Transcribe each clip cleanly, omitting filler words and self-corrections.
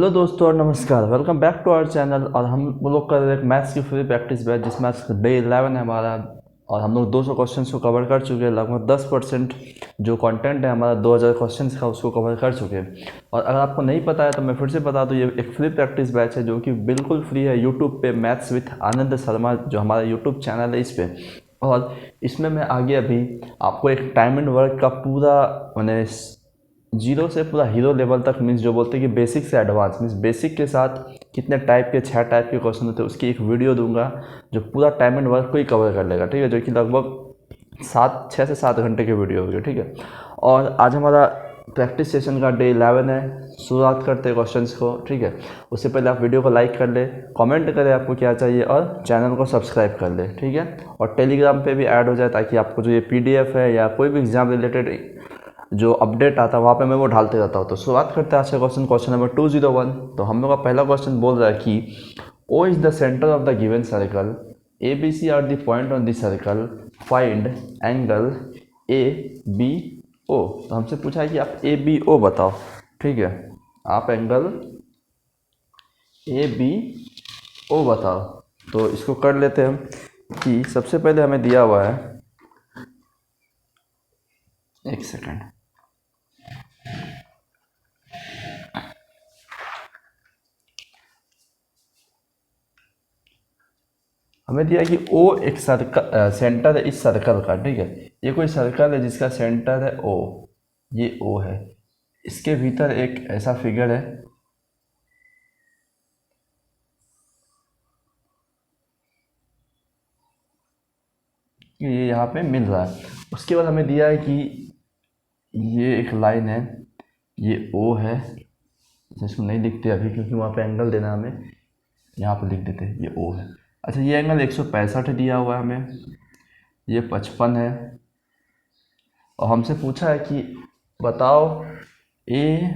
Hello दोस्तों और नमस्कार। Welcome back to our channel. और हम लोग कर रहे हैं मैथ्स की फ्री प्रैक्टिस बैच, जिसमें आज डे 11 है हमारा। और हम लोग 200 क्वेश्चंस को कवर कर चुके हैं। लगभग 10% जो कंटेंट है हमारा 2000 क्वेश्चंस का, उसको कवर कर चुके हैं। और अगर आपको नहीं पता है तो मैं फिर से बता दूं, ये एक फ्री प्रैक्टिस बैच है जो कि बिल्कुल फ्री है। यूट्यूब पे मैथ्स विथ आनंद शर्मा जो हमारा यूट्यूब चैनल है, इस पर। और इसमें मैं आगे अभी आपको एक टाइम एंड वर्क का पूरा मैंने जीरो से पूरा हीरो लेवल तक, मीन्स जो बोलते हैं कि बेसिक से एडवांस, मीन्स बेसिक के साथ कितने टाइप के 6 टाइप के क्वेश्चन होते हैं, उसकी एक वीडियो दूंगा जो पूरा टाइम एंड वर्क को ही कवर कर लेगा। ठीक है, जो कि लगभग 6 से 7 घंटे की वीडियो होगी। ठीक है, और आज हमारा प्रैक्टिस सेशन का डे 11 है। शुरुआत करते हैं क्वेश्चंस को। ठीक है, उससे पहले आप वीडियो को लाइक कर ले, कमेंट करें आपको क्या चाहिए, और चैनल को सब्सक्राइब कर ले। ठीक है, और टेलीग्राम पे भी ऐड हो जाए, ताकि आपको जो ये PDF है या कोई भी एग्जाम रिलेटेड जो अपडेट आता है वहाँ पे मैं वो डालते रहता हूँ। तो शुरुआत करते हैं आज का क्वेश्चन नंबर 201। तो हम लोग का पहला क्वेश्चन बोल रहा है कि O is the centre of the given circle, ABC are the point on the circle, find angle ABO। तो हमसे पूछा है कि आप ABO बताओ। ठीक है, आप एंगल ABO बताओ। तो इसको कर लेते हैं हम कि सबसे पहले हमें दिया हुआ है, एक सेकेंड, हमें दिया कि O एक सर्कल सेंटर है इस सर्कल का। ठीक है, ये कोई सर्कल है जिसका सेंटर है O, ये O है। इसके भीतर एक ऐसा फिगर है, कि ये यहाँ पे मिल रहा है। उसके बाद हमें दिया है कि ये एक लाइन है, ये O है। इसको नहीं लिखते अभी क्योंकि वहाँ पे एंगल देना, हमें यहाँ पे लिख देते ये O है। अच्छा, ये एंगल 165 दिया हुआ है हमें, ये 55 है। और हमसे पूछा है कि बताओ ABO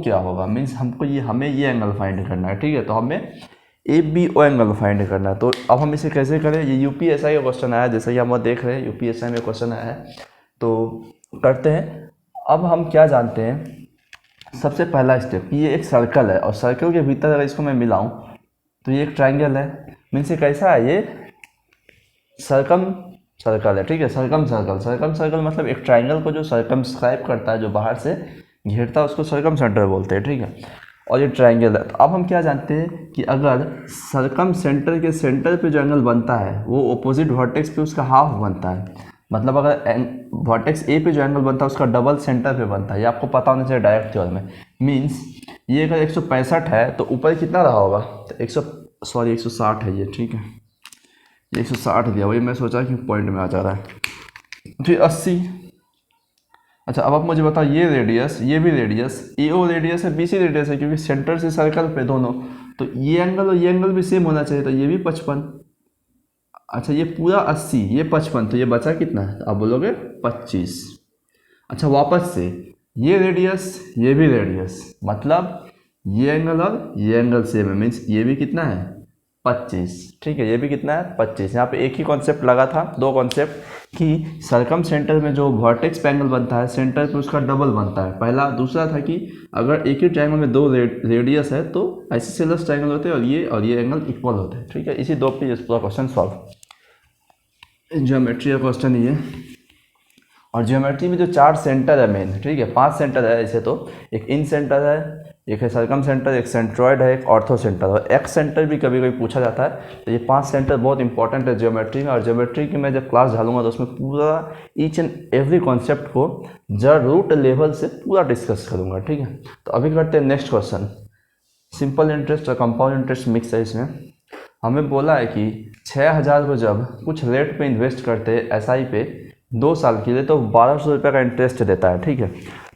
क्या होगा। मीन्स हमें ये एंगल फाइंड करना है। ठीक है, तो हमें ABO एंगल फाइंड करना है। तो अब हम इसे कैसे करें, ये UPSI का क्वेश्चन आया है, जैसे कि हम देख रहे हैं UPSI में क्वेश्चन आया है। तो करते हैं। अब हम क्या जानते हैं, सबसे पहला स्टेप, ये एक सर्कल है और सर्कल के भीतर अगर इसको मैं मिलाऊं तो ये एक ट्राइंगल है। मीन्स ये कैसा है, ये सर्कम सर्कल है। ठीक है, सर्कम सर्कल मतलब एक ट्राइंगल को जो सर्कमस्क्राइब करता है, जो बाहर से घेरता है, उसको सर्कम सेंटर बोलते हैं। ठीक है, और ये ट्राइंगल है। तो अब हम क्या जानते हैं कि अगर सर्कम सेंटर के सेंटर पे जो एंगल बनता है वो ऑपोजिट वर्टेक्स पे उसका हाफ बनता है। मतलब अगर वर्टेक्स A पे जो एंगल बनता है उसका डबल सेंटर पे बनता है। ये आपको पता होना चाहिए डायरेक्ट थ्योरम में। मीन्स ये अगर 165 है तो ऊपर कितना रहा होगा, तो 160 है ये। ठीक है, ये 160 दिया, वही मैं सोचा कि पॉइंट में आ जा रहा है। फिर 80। अच्छा, अब आप मुझे बताओ, ये रेडियस, ये भी रेडियस, AO रेडियस है, BC रेडियस है, क्योंकि सेंटर से सर्कल पे दोनों। तो ये एंगल और ये एंगल भी सेम होना चाहिए, तो ये भी 55। अच्छा, ये पूरा 80, ये 55, तो ये बचा कितना है, आप बोलोगे 25। अच्छा, वापस से ये रेडियस, ये भी रेडियस, मतलब ये एंगल और ये एंगल सेम है। मीन्स ये भी कितना है, 25। ठीक है, ये भी कितना है, 25। यहाँ पे एक ही कॉन्सेप्ट लगा था, दो कॉन्सेप्ट, कि सर्कम सेंटर में जो वर्टेक्स पे एंगल बनता है सेंटर पे उसका डबल बनता है, पहला। दूसरा था कि अगर एक ही ट्रायंगल में दो रेडियस है तो आइसोसेलेस ट्रायंगल होते हैं और ये एंगल इक्वल होते हैं। ठीक है, इसी दो पे पूरा क्वेश्चन सॉल्व। ज्योमेट्री का क्वेश्चन ही है। और ज्योमेट्री में जो 4 सेंटर है मेन, ठीक है, 5 सेंटर है ऐसे तो। एक इन सेंटर है, एक है सर्कम सेंटर, एक सेंट्रॉयड है, एक ऑर्थो सेंटर, और एक्स सेंटर भी कभी कभी पूछा जाता है। तो ये 5 सेंटर बहुत इंपॉर्टेंट है ज्योमेट्री में। और ज्योमेट्री की मैं जब क्लास डालूंगा तो उसमें पूरा ईच एंड एवरी कॉन्सेप्ट को जड़ रूट लेवल से पूरा डिस्कस करूँगा। ठीक है, तो अभी करते हैं नेक्स्ट क्वेश्चन। सिंपल इंटरेस्ट और कंपाउंड इंटरेस्ट मिक्स है इसमें। हमें बोला है कि 6000 को जब कुछ रेट पे इन्वेस्ट करते हैं SI पे 2 साल के लिए, तो 1200 रुपये का इंटरेस्ट देता है। ठीक है,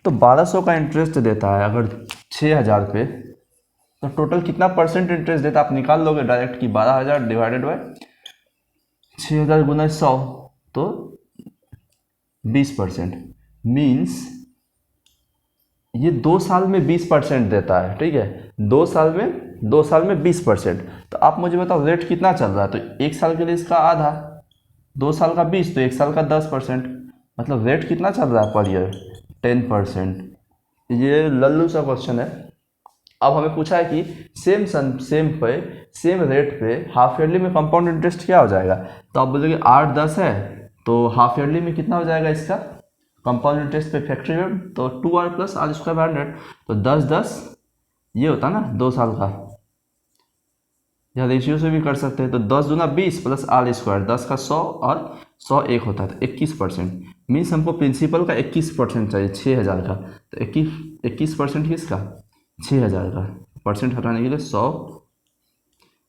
तो 1200 का इंटरेस्ट देता है अगर 6000 पे, तो टोटल कितना परसेंट इंटरेस्ट देता है आप निकाल लोगे डायरेक्ट, कि 12000 डिवाइडेड बाय 6000 गुना 100, तो 20%। मीन्स ये 2 साल में 20% देता है। ठीक है, 2 साल में 20%। तो आप मुझे बताओ रेट कितना चल रहा है, तो 1 साल के लिए इसका आधा, 2 साल का 20, तो 1 साल का 10%। मतलब रेट कितना चल रहा है पर ईयर, 10%। ये लल्लू सा क्वेश्चन है। अब हमें पूछा है कि सेम रेट पे हाफ ईयरली में कंपाउंड इंटरेस्ट क्या हो जाएगा। तो आप बोलोगे 8-10 है, तो हाफ ईयरली में कितना हो जाएगा इसका कंपाउंड इंटरेस्ट पे फैक्टोरियल, तो 2r + r²/100, तो 10-10 ये होता ना 2 साल का, या रेशियो से भी कर सकते हैं। तो 10 दूना 20 + r², 10 का 100 और 100 एक होता है, तो 21%। मीन्स हमको प्रिंसिपल का 21% चाहिए 6000 का, तो 21% किसका 6000 का, परसेंट हटाने के लिए 100,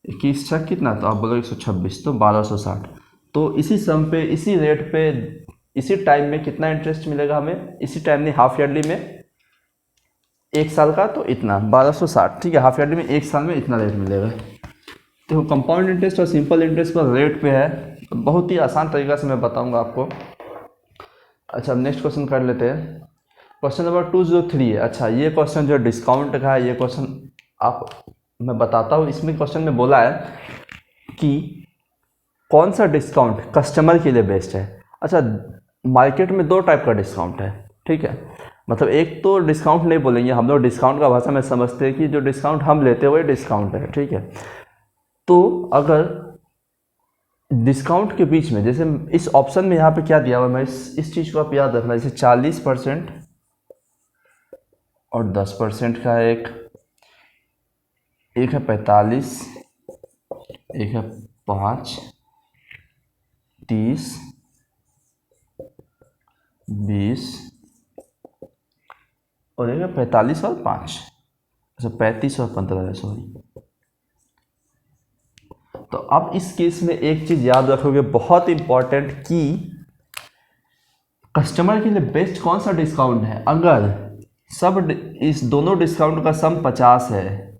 21 छक कितना, तो आप बोलो 126, तो 1260। तो इसी सम पे, इसी रेट पे, इसी टाइम में कितना इंटरेस्ट मिलेगा हमें, इसी टाइम में हाफ ईयरली में 1 साल का तो इतना 1260, ठीक है। हाफ ईयरली में 1 साल में इतना रेट मिलेगा। तो कंपाउंड इंटरेस्ट और सिंपल इंटरेस्ट पर रेट पे है, तो बहुत ही आसान तरीका से मैं बताऊंगा आपको। अच्छा, अब नेक्स्ट क्वेश्चन कर लेते हैं। क्वेश्चन नंबर 203 है। अच्छा, ये क्वेश्चन जो डिस्काउंट का है, ये क्वेश्चन मैं बताता हूँ। इसमें क्वेश्चन में बोला है कि कौन सा डिस्काउंट कस्टमर के लिए बेस्ट है। अच्छा, मार्केट में 2 टाइप का डिस्काउंट है, ठीक है। मतलब एक तो डिस्काउंट नहीं बोलेंगे हम लोग, डिस्काउंट का भाषा में समझते हैं कि जो डिस्काउंट हम लेते हैं वही डिस्काउंट है, ठीक है। तो अगर डिस्काउंट के बीच में, जैसे इस ऑप्शन में यहाँ पे क्या दिया हुआ है, मैं इस चीज़ को आप याद रखना, जैसे 40% और 10% का एक है 45, एक है 5, 30, 20 और एक है 45 और 5, अच्छा 35 और 15 है, सॉरी। तो अब इस केस में एक चीज़ याद रखोगे बहुत इंपॉर्टेंट, कि कस्टमर के लिए बेस्ट कौन सा डिस्काउंट है। अगर इस दोनों डिस्काउंट का सम 50 है,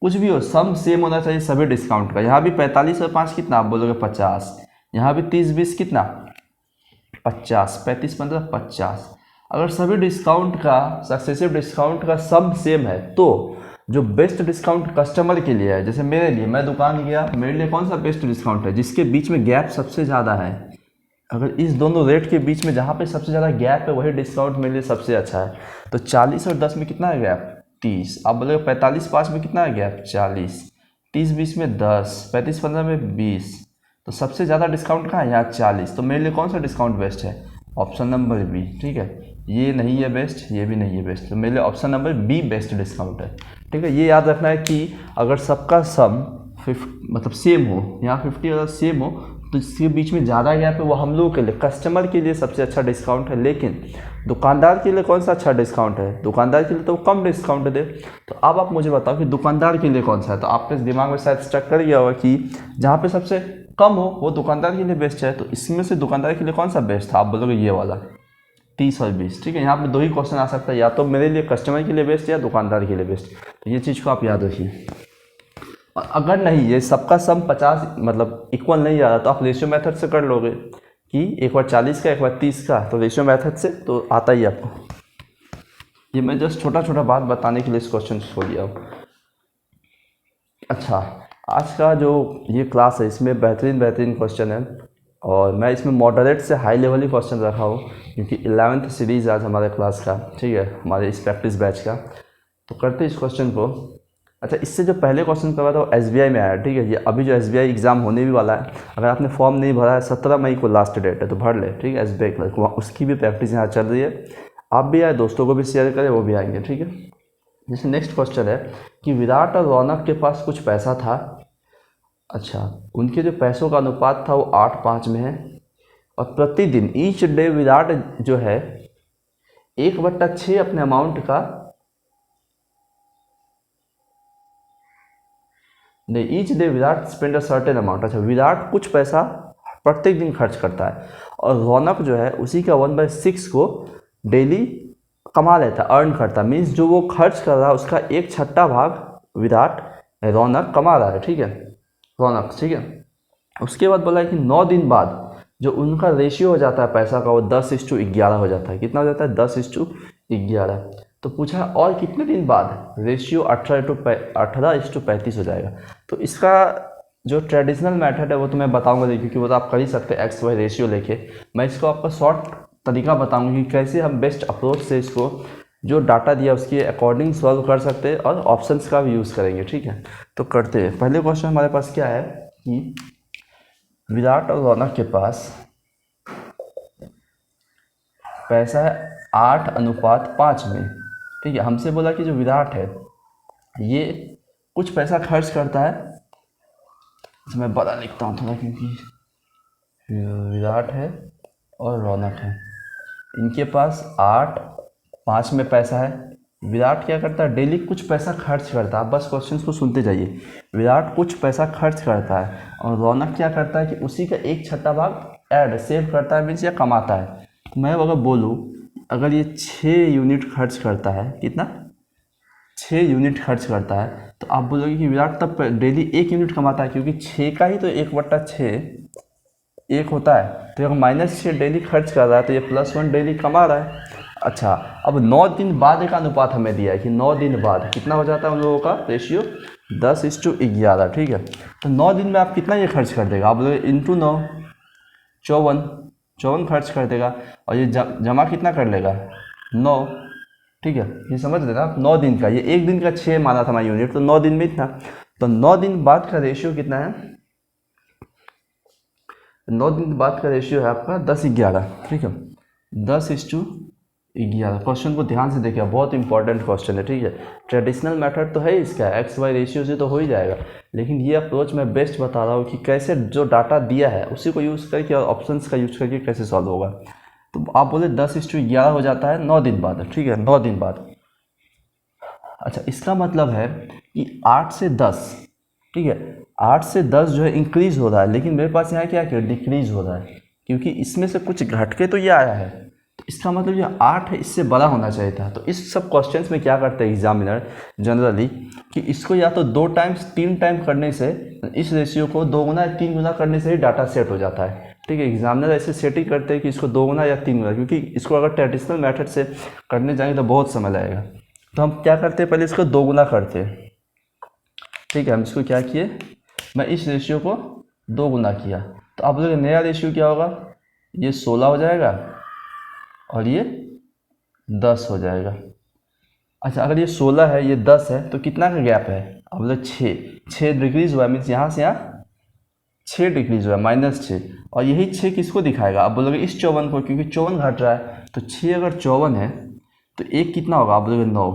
कुछ भी हो सम सेम होना चाहिए सभी डिस्काउंट का। यहाँ भी 45 और 5 कितना, आप बोलोगे 50, यहाँ भी 30-20 कितना 50, 35-15 50। अगर सभी डिस्काउंट का, सक्सेसिव डिस्काउंट का सम सेम है, तो जो बेस्ट डिस्काउंट कस्टमर के लिए है, जैसे मेरे लिए, मैं दुकान गया, मेरे लिए कौन सा बेस्ट डिस्काउंट है, जिसके बीच में गैप सबसे ज़्यादा है। अगर इस दोनों रेट के बीच में जहाँ पे सबसे ज़्यादा गैप है, वही डिस्काउंट मेरे लिए सबसे अच्छा है। तो 40 और 10 में कितना है गैप, 30। आप बोलोगे 45-5 में कितना है गैप, 40, 30-20 में 10, 35-15 में 20। तो सबसे ज़्यादा डिस्काउंट कहाँ है, यहाँ 40। तो मेरे लिए कौन सा डिस्काउंट बेस्ट है, ऑप्शन नंबर बी, ठीक है। ये नहीं है बेस्ट, ये भी नहीं है बेस्ट, तो मेरे लिए option number B best discount है, ठीक है। ये याद रखना है कि अगर सबका सम 50 मतलब सेम हो, यहाँ 50 अगर सेम हो, तो इसके बीच में ज़्यादा गैप है, वो हम लोगों के लिए, कस्टमर के लिए सबसे अच्छा डिस्काउंट है। लेकिन दुकानदार के लिए कौन सा अच्छा डिस्काउंट है, दुकानदार के लिए तो कम डिस्काउंट दे। तो अब आप मुझे बताओ कि दुकानदार के लिए कौन सा है। तो आपके दिमाग में शायद स्टक कर गया होगा कि जहाँ पे सबसे कम हो वो दुकानदार के लिए बेस्ट है। तो इसमें से दुकानदार के लिए कौन सा बेस्ट था, आप बोलोगे ये वाला 30 और 20, ठीक है। यहाँ पे 2 ही क्वेश्चन आ सकता है, या तो मेरे लिए कस्टमर के लिए बेस्ट या दुकानदार के लिए बेस्ट। तो ये चीज़ को आप याद रखिए। और अगर नहीं, ये सबका सम 50 मतलब इक्वल नहीं आ रहा, तो आप रेशियो मेथड से कर लोगे कि एक बार 40 का एक बार 30 का, तो रेशियो मेथड से तो आता ही आपको। ये मैं जस्ट छोटा छोटा बात बताने के लिए इस क्वेश्चन को छोड़ दिया हूँ। अच्छा, आज का जो ये क्लास है इसमें बेहतरीन क्वेश्चन है, और मैं इसमें मॉडरेट से हाई लेवल ही क्वेश्चन रखा हूँ, क्योंकि 11th सीरीज़ आज हमारे क्लास का, ठीक है, हमारे इस प्रैक्टिस बैच का। तो करते इस क्वेश्चन को। अच्छा, इससे जो पहले क्वेश्चन करवा था वो SBI में आया, ठीक है। ये अभी जो SBI एग्ज़ाम होने भी वाला है, अगर आपने फॉर्म नहीं भरा है, 17 मई को लास्ट डेट है, तो भर ले, ठीक है। SBI क्लर्क, उसकी भी प्रैक्टिस यहाँ चल रही है। आप भी आए, दोस्तों को भी शेयर करें, वो भी आएंगे, ठीक है। जैसे नेक्स्ट क्वेश्चन है कि विराट और रौनक के पास कुछ पैसा था। अच्छा, उनके जो पैसों का अनुपात था वो 8:5 में है, और प्रतिदिन ईच डे विराट जो है 1/6 अपने अमाउंट का, नहीं, each day Virat spend a certain amount. अच्छा, विराट कुछ पैसा प्रत्येक दिन खर्च करता है, और रौनक जो है उसी का 1/6 को डेली कमा लेता, अर्न करता। मीन्स जो वो खर्च कर रहा है उसका 1/6 भाग विराट, रौनक कमा रहा है, ठीक है, रौनक, ठीक है। उसके बाद बोला है कि 9 दिन बाद जो उनका रेशियो हो जाता है पैसा का, वो 10:11 हो जाता है। कितना हो जाता है, 10:11। तो पूछा है और कितने दिन बाद रेशियो 18:35 हो जाएगा। तो इसका जो ट्रेडिशनल मेथड है वो तो मैं बताऊंगा, क्योंकि वो तो आप कर ही सकते हैं XY रेशियो लेके। मैं इसको आपका शॉर्ट तरीका बताऊंगा कि कैसे हम बेस्ट अप्रोच से इसको जो डाटा दिया उसके अकॉर्डिंग सॉल्व कर सकते हैं और ऑप्शंस का भी यूज़ करेंगे। ठीक है, तो करते हैं। पहले क्वेश्चन हमारे पास क्या है कि विराट और रौनक के पास पैसा है 8:5 में। ठीक है, हमसे बोला कि जो विराट है ये कुछ पैसा खर्च करता है। तो मैं बड़ा लिखता हूँ थोड़ा, क्योंकि विराट है और रौनक है, इनके पास 8:5 में पैसा है। विराट क्या करता है, डेली कुछ पैसा खर्च करता है। आप बस क्वेश्चन को सुनते जाइए। विराट कुछ पैसा खर्च करता है और रौनक क्या करता है कि उसी का 1/6 भाग ऐड सेव करता है, मीन्स या कमाता है। तो मैं अगर बोलूँ, अगर ये 6 यूनिट खर्च करता है, कितना, 6 यूनिट खर्च करता है, तो आप बोलोगे कि विराट तब डेली 1 यूनिट कमाता है, क्योंकि 6 का ही तो 1/6 1 होता है। तो अगर -6 डेली खर्च कर रहा है तो ये +1 डेली कमा रहा है। अच्छा, अब 9 दिन बाद एक अनुपात हमें दिया है कि 9 दिन बाद कितना हो जाता है उन लोगों का रेशियो, 10:11। ठीक है, तो 9 दिन में आप कितना ये खर्च कर देगा, आप बोलोगे इंटू 9, 54 खर्च कर देगा। और ये जमा कितना कर लेगा, 9। ठीक है, ये समझ लेना आप, 9 दिन का, ये एक दिन का 6 माना था मैं यूनिट, तो 9 दिन में इतना। तो 9 दिन बाद का रेशियो कितना है, 9 दिन बाद का रेशियो है आपका 10:11। ठीक है, 10:11। क्वेश्चन को ध्यान से देखिए, बहुत इंपॉर्टेंट क्वेश्चन है। ठीक है, ट्रेडिशनल मेथड तो है इसका, XY रेशियो से तो हो ही जाएगा, लेकिन ये अप्रोच मैं बेस्ट बता रहा हूँ कि कैसे जो डाटा दिया है उसी को यूज़ करके और ऑप्शंस का यूज़ करके कैसे सॉल्व होगा। तो आप बोले 10:11 हो जाता है 9 दिन बाद। ठीक है, 9 दिन बाद। अच्छा, इसका मतलब है कि 8 से 10, ठीक है, 8 से 10 जो है इंक्रीज़ हो रहा है, लेकिन मेरे पास यहाँ क्या क्या डिक्रीज़ हो रहा है, क्योंकि इसमें से कुछ घट के तो ये आया है। तो इसका मतलब जो 8 है इससे बड़ा होना चाहिए था। तो इस सब क्वेश्चंस में क्या करते हैं एग्जामिनर जनरली, कि इसको या तो 2 टाइम्स 3 टाइम करने से, इस रेशियो को 2 गुना या 3 गुना करने से ही डाटा सेट हो जाता है। ठीक है, एग्जामिनर ऐसे सेट ही करते हैं कि इसको 2 गुना या 3 गुना, क्योंकि इसको अगर ट्रेडिशनल मेथड से करने जाएंगे तो बहुत समय लगेगा। तो हम क्या करते हैं, पहले इसको 2 गुना करते हैं। ठीक है, हम इसको क्या किए, मैं इस रेशियो को 2 गुना किया, तो आप लोग नया रेशियो क्या होगा, ये 16 हो जाएगा और ये 10 हो जाएगा। अच्छा, अगर ये 16 है, ये 10 है, तो कितना का गैप है, अब बोले 6 डिक्रीज हुआ, मीन्स यहाँ से यहाँ 6 डिक्रीज हुआ, -6। और यही 6 किसको दिखाएगा, आप बोलोगे इस 54 को, क्योंकि 54 घट रहा है। तो 6 अगर 54 है तो एक कितना होगा, आप बोलोगे 9।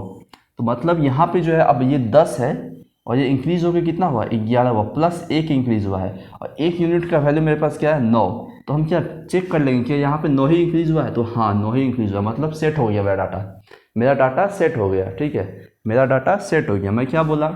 तो मतलब यहाँ पे जो है, अब ये 10 है और ये इंक्रीज़ होकर कितना हुआ, 11 हुआ, प्लस 1 इंक्रीज़ हुआ है, और 1 यूनिट का वैल्यू मेरे पास क्या है, 9। तो हम क्या चेक कर लेंगे कि यहाँ पे 9 ही इंक्रीज़ हुआ है, तो हाँ 9 ही इंक्रीज़ हुआ, मतलब सेट हो गया मेरा डाटा सेट हो गया। ठीक है, मेरा डाटा सेट हो गया। मैं क्या बोला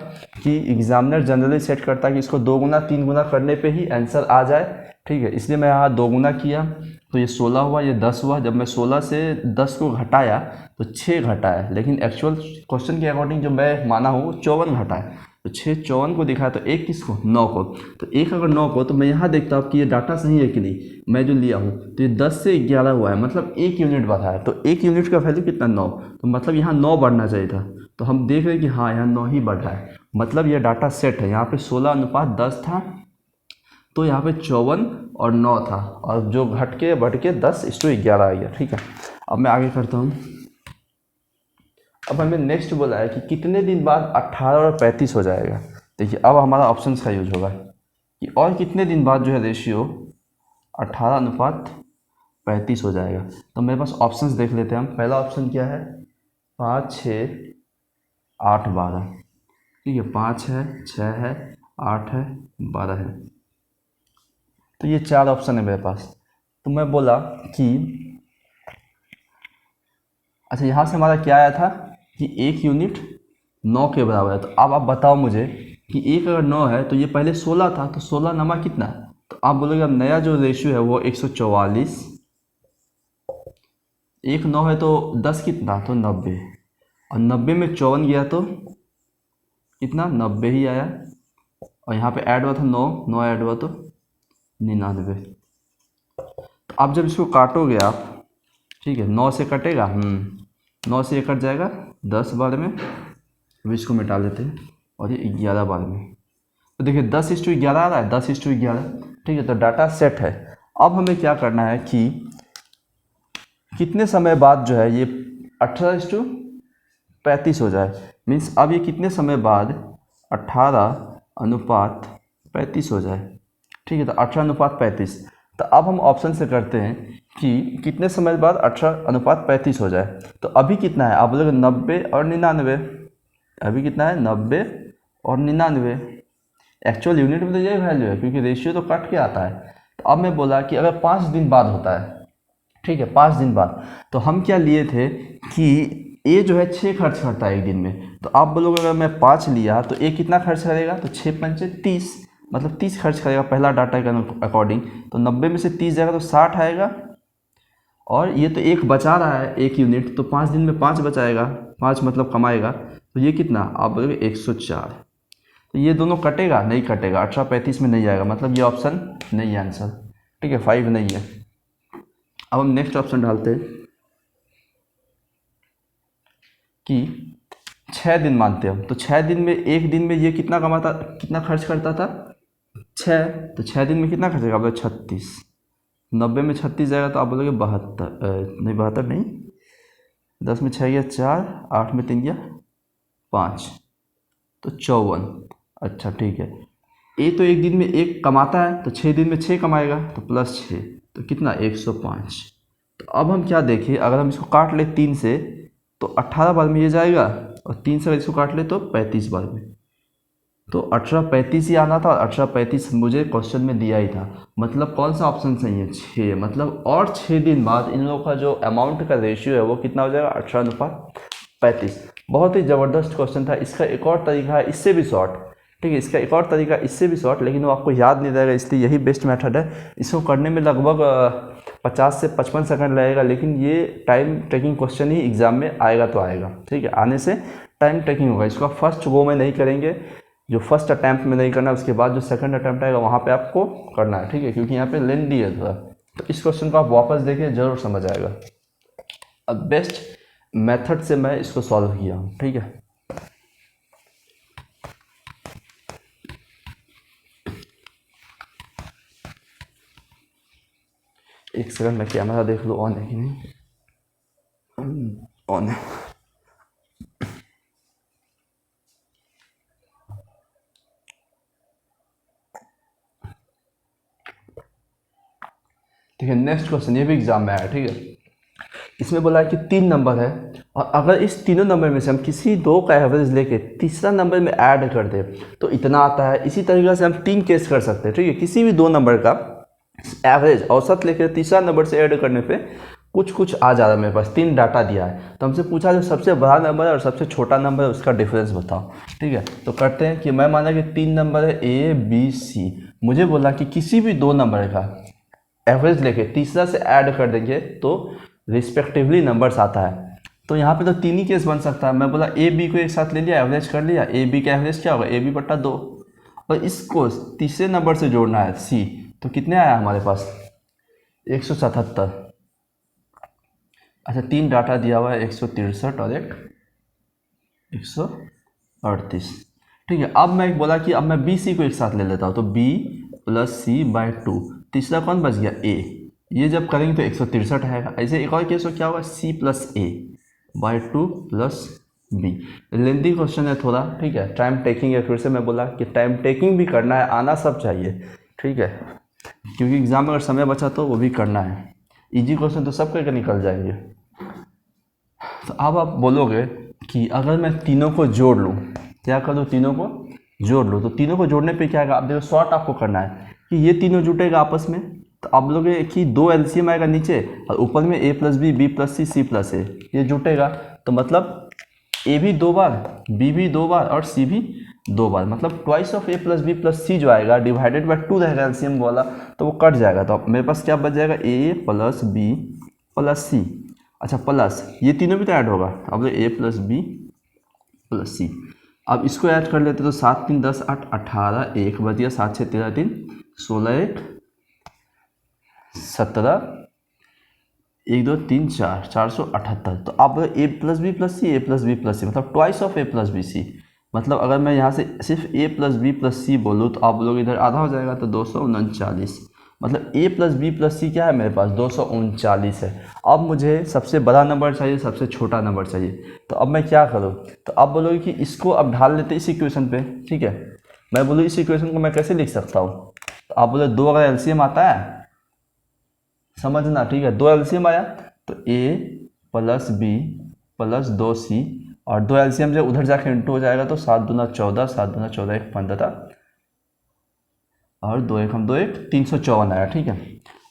कि एग्जामिनर जनरली सेट करता है कि इसको 2 गुना 3 गुना करने पे ही आंसर आ जाए। ठीक है, इसलिए मैं यहाँ 2 गुना किया तो ये 16 हुआ, ये 10 हुआ। जब मैं 16 से 10 को घटाया तो 6 घटा है, लेकिन एक्चुअल क्वेश्चन के अकॉर्डिंग जो मैं माना हूँ 54 घटा है। तो 6 54 को दिखाया, तो एक किसको, 9 को। तो एक अगर 9 को, तो मैं यहाँ देखता हूँ कि ये डाटा सही है कि नहीं, मैं जो लिया हूँ। तो ये 10 से 11 हुआ है, मतलब 1 यूनिट बढ़ा है। तो 1 यूनिट का वैल्यू कितना, 9। तो मतलब यहाँ 9 बढ़ना चाहिए था। तो हम देख रहे हैं कि हाँ यहाँ 9 ही बढ़ रहा है, मतलब ये डाटा सेट है। यहाँ पे 16:10 था, तो यहाँ पे 54 और 9 था, और जो घट के बढ़ के 10:11 आ गया। ठीक है, अब मैं आगे करता हूँ। अब हमें नेक्स्ट बोला है कि कितने दिन बाद 18 और 35 हो जाएगा। देखिए, अब हमारा ऑप्शंस का यूज होगा कि और कितने दिन बाद जो है रेशियो 18:35 हो जाएगा। तो मेरे पास ऑप्शंस देख लेते हैं हम। पहला ऑप्शन क्या है, 5, 6, 8, 12। ठीक है, 5 है, 6 है, 8 है, 12 है। तो ये 4 ऑप्शन है मेरे पास। तो मैं बोला कि अच्छा, यहाँ से हमारा क्या आया था कि 1 यूनिट 9 के बराबर है। तो अब आप बताओ मुझे कि 1 अगर 9 है तो ये पहले 16 था, तो 16 नमा कितना। तो आप बोलोगे अब नया जो रेशियो है वो 144। 1 9 है तो 10 कितना, तो 90। और 90 में 54 गया तो कितना, 90 ही आया। और यहाँ पे ऐड हुआ था 9 ऐड हुआ तो 99। तो अब जब इसको काटोगे आप, ठीक है, 9 से कटेगा, 9 से ये कट जाएगा 10 बार में। अब इसको मिटा लेते हैं, और ये 11 बार में। तो देखिए 10:11 आ रहा है, 10:11। ठीक है, तो डाटा सेट है। अब हमें क्या करना है कि कितने समय बाद जो है ये 18:, 35 हो जाए, मीन्स अब ये कितने समय बाद 18:35 हो जाए। ठीक है, तो 18:35। तो अब हम ऑप्शन से करते हैं कि कितने समय बाद 18:35 हो जाए। तो अभी कितना है, आप बोलोगे 90 और 99। अभी कितना है, 90 और 99। एक्चुअल यूनिट में तो यही वैल्यू है क्योंकि रेशियो तो कट के आता है। तो अब मैं बोला कि अगर 5 दिन बाद होता है, ठीक है 5 दिन बाद, तो हम क्या लिए थे कि ए जो है 6 खर्च करता है एक दिन में। तो आप बोलोगे अगर मैं 5 लिया तो ए कितना खर्च करेगा, तो 6 पंचे 30, मतलब 30 खर्च करेगा पहला डाटा के अकॉर्डिंग। तो 90 में से 30 जाएगा तो 60 आएगा, और ये तो एक बचा रहा है एक यूनिट, तो 5 दिन में 5 बचाएगा, 5 मतलब कमाएगा। तो ये कितना, आप बोलोगे 104। तो ये दोनों कटेगा, नहीं कटेगा, 18:35 में नहीं आएगा, मतलब ये ऑप्शन नहीं है आंसर। ठीक है, 5 नहीं है। अब हम नेक्स्ट ऑप्शन डालते हैं कि 6 दिन मानते हैं हम। तो 6 दिन में, एक दिन में ये कितना कमाता, कितना खर्च करता था, 6। तो 6 दिन में कितना खर्च करेगा, आप बोलोगे 36। 90 में 36 जाएगा तो आप बोलोगे 72, नहीं 72 नहीं, 10 में 6 गया 4, 8 में 3 गया 5, तो 54। अच्छा ठीक है, ए तो एक दिन में एक कमाता है, तो 6 दिन में 6 कमाएगा, तो +6, तो कितना 105। तो अब हम क्या देखें, अगर हम इसको काट ले 3 से तो 18 बार में ये जाएगा, और 3 से अगर इसको काट ले तो 35 बार में। तो 18:35 ही आना था, और 18:35 मुझे क्वेश्चन में दिया ही था। मतलब कौन सा ऑप्शन सही है, 6। मतलब और 6 दिन बाद इन लोगों का जो अमाउंट का रेशियो है वो कितना हो जाएगा, 18:35। बहुत ही ज़बरदस्त क्वेश्चन था। इसका एक और तरीका है इससे भी शॉर्ट, ठीक है, इसका एक और तरीका इससे भी शॉर्ट, लेकिन वो आपको याद नहीं रहेगा, इसलिए यही बेस्ट मेथड है। इसको करने में लगभग 50 से 55 सेकंड लगेगा, लेकिन ये टाइम टेकिंग क्वेश्चन ही एग्जाम में आएगा तो आएगा। ठीक है, आने से टाइम टेकिंग होगा। इसको आप फर्स्ट गो में नहीं करेंगे, जो फर्स्ट अटैम्प्ट में नहीं करना, उसके बाद जो सेकंड अटैम्प्ट आएगा वहाँ पे आपको करना है। ठीक है, क्योंकि यहाँ पे लेंथी है थोड़ा, तो इस क्वेश्चन को आप वापस देखिए, जरूर समझ आएगा। अब बेस्ट मेथड से मैं इसको सॉल्व किया हूँ। ठीक है, एक सेकंड मैं कैमरा देख लूँ ऑन है कि नहीं। ऑन है। ठीक है, नेक्स्ट क्वेश्चन, ये भी एग्जाम में आया। ठीक है, इसमें बोला है कि 3 नंबर है, और अगर इस तीनों नंबर में से हम किसी 2 का एवरेज लेके तीसरा नंबर में ऐड कर दे तो इतना आता है। इसी तरीके से हम 3 केस कर सकते हैं। ठीक है, किसी भी 2 नंबर का एवरेज औसत लेकर तीसरा नंबर से ऐड करने पे कुछ आ जा रहा है। मेरे पास 3 डाटा दिया है, तो हमसे पूछा जो सबसे बड़ा नंबर है और सबसे छोटा नंबर है उसका डिफरेंस बताओ। ठीक है, तो करते हैं कि मैं माना कि 3 नंबर है A B C, मुझे बोला कि किसी भी 2 नंबर का एवरेज लेके तीसरा से ऐड कर देंगे तो रिस्पेक्टिवली नंबर्स आता है। तो यहाँ पे तो 3 ही केस बन सकता है। मैं बोला A B को एक साथ ले लिया, एवरेज कर लिया, A B का एवरेज क्या होगा, AB/2, और इसको तीसरे नंबर से जोड़ना है C, तो कितने आया हमारे पास 177। अच्छा, 3 डाटा दिया हुआ है, 163 और एक 138। ठीक है, अब मैं बोला कि अब मैं BC को एक साथ ले लेता हूँ, तो B + C/2, तीसरा कौन बच गया A, ये जब करेंगे तो 163 आएगा। ऐसे एक और केस हो क्या होगा, C + A/2 + B। Lengthy question है थोड़ा। ठीक है, टाइम टेकिंग है, फिर से मैं बोला कि टाइम टेकिंग भी करना है, आना सब चाहिए। ठीक है, क्योंकि एग्जाम में अगर समय बचा तो वो भी करना है। इजी क्वेश्चन तो सब करके निकल जाएंगे। तो अब आप बोलोगे कि अगर मैं तीनों को जोड़ लूँ, क्या कर लूँ, तीनों को जोड़ लूँ, तो तीनों को जोड़ने पे क्या आएगा, आप देखो शॉर्ट आपको करना है कि ये तीनों जुटेगा आपस में, तो आप बोलोगे कि 2 LCM आएगा नीचे, और ऊपर में A + B, B + C, C + A, ये जुटेगा। तो मतलब A भी 2 बार, B भी 2 बार, और C भी 2 बार, मतलब twice of A + B + C जो आएगा डिवाइडेड बाय 2 रहेगा LCM वाला, तो वो कट जाएगा। तो मेरे पास क्या बच जाएगा, A + B + C। अच्छा, प्लस ये तीनों भी तो ऐड होगा, अब A + B + C। अब इसको ऐड कर लेते तो 7 3 10 8 18, 1 बच गया, 7 6 13 3 16 1 17, 1 2 3 4, 478। तो अब A + B + C, A + B + C, मतलब twice of A + B C। मतलब अगर मैं यहाँ से सिर्फ A + B + C बोलूँ तो आप लोग इधर आधा हो जाएगा, तो 239। मतलब a प्लस बी प्लस सी क्या है मेरे पास 239 है। अब मुझे सबसे बड़ा नंबर चाहिए, सबसे छोटा नंबर चाहिए, तो अब मैं क्या करूँ? तो आप बोलोगे कि इसको अब ढाल लेते इस इक्वेशन पे, ठीक है। मैं बोलूँ इस इक्वेशन को मैं कैसे लिख सकता हूँ? तो आप बोले 2 अगर एलसीएम आता है, समझना, ठीक है, 2 एलसीएम आया तो a plus B plus 2c, और 2 एलसीएम जब उधर जाके इंटू हो जाएगा तो 7 दूना 14, 7 दूना 14 एक 15 और 2 एक हम 2 एक 354 आया, ठीक है।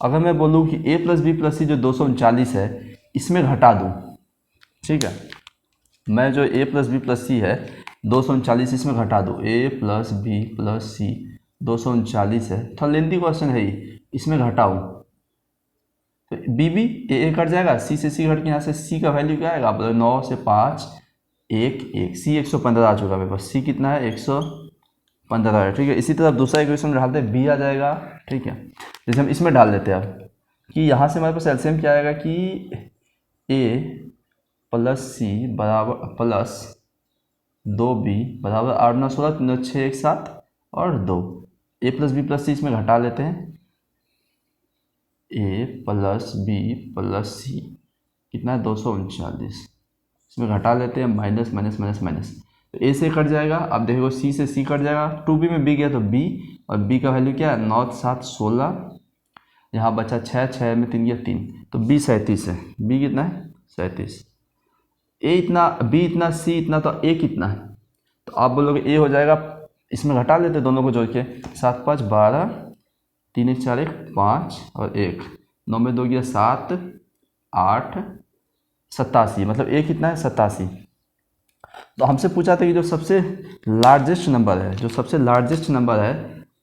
अगर मैं बोलूँ कि a प्लस बी प्लस सी जो 239 है इसमें घटा दूँ, ठीक है, मैं जो a प्लस बी प्लस सी है 239 इसमें घटा दूँ, a प्लस बी प्लस सी 239 है, थोड़ा लेंथी क्वेश्चन है ही, इसमें घटाऊँ तो बी ए कट जाएगा, सी से सी घट के यहाँ से सी का वैल्यू क्या आएगा? आप 9 से 5 1 1, सी 115 आ चुका मेरे पास, सी कितना है 115 है, ठीक है। इसी तरह दूसरा इक्वेशन डालते हैं, बी आ जाएगा, ठीक है। जैसे हम इसमें डाल देते हैं अब कि यहाँ से हमारे पास एलसीएम क्या आएगा कि ए प्लस सी बराबर प्लस 2b बराबर 8 9 16 3 6 1 7 और 2, ए प्लस बी प्लस सी इसमें घटा लेते हैं, ए प्लस बी प्लस सी कितना है 239, इसमें घटा लेते हैं, माइनस माइनस माइनस माइनस, तो ए से कट जाएगा, अब देखो सी से सी कट जाएगा, 2b में b गया तो b, और b का वैल्यू क्या है 9 7 16, यहाँ बचा 6 6 में 3 गया 3, तो b 37 है, b कितना है 37, a इतना b इतना c इतना, तो a कितना है? तो आप बोलोगे a हो जाएगा, इसमें घटा लेते दोनों को जोड़ के, 7 5 12 3 1 4 1 5 और 1 9 में 2 गया 7 8 87, मतलब a कितना है 87। तो हमसे पूछा था कि जो सबसे लार्जेस्ट नंबर है, जो सबसे लार्जेस्ट नंबर है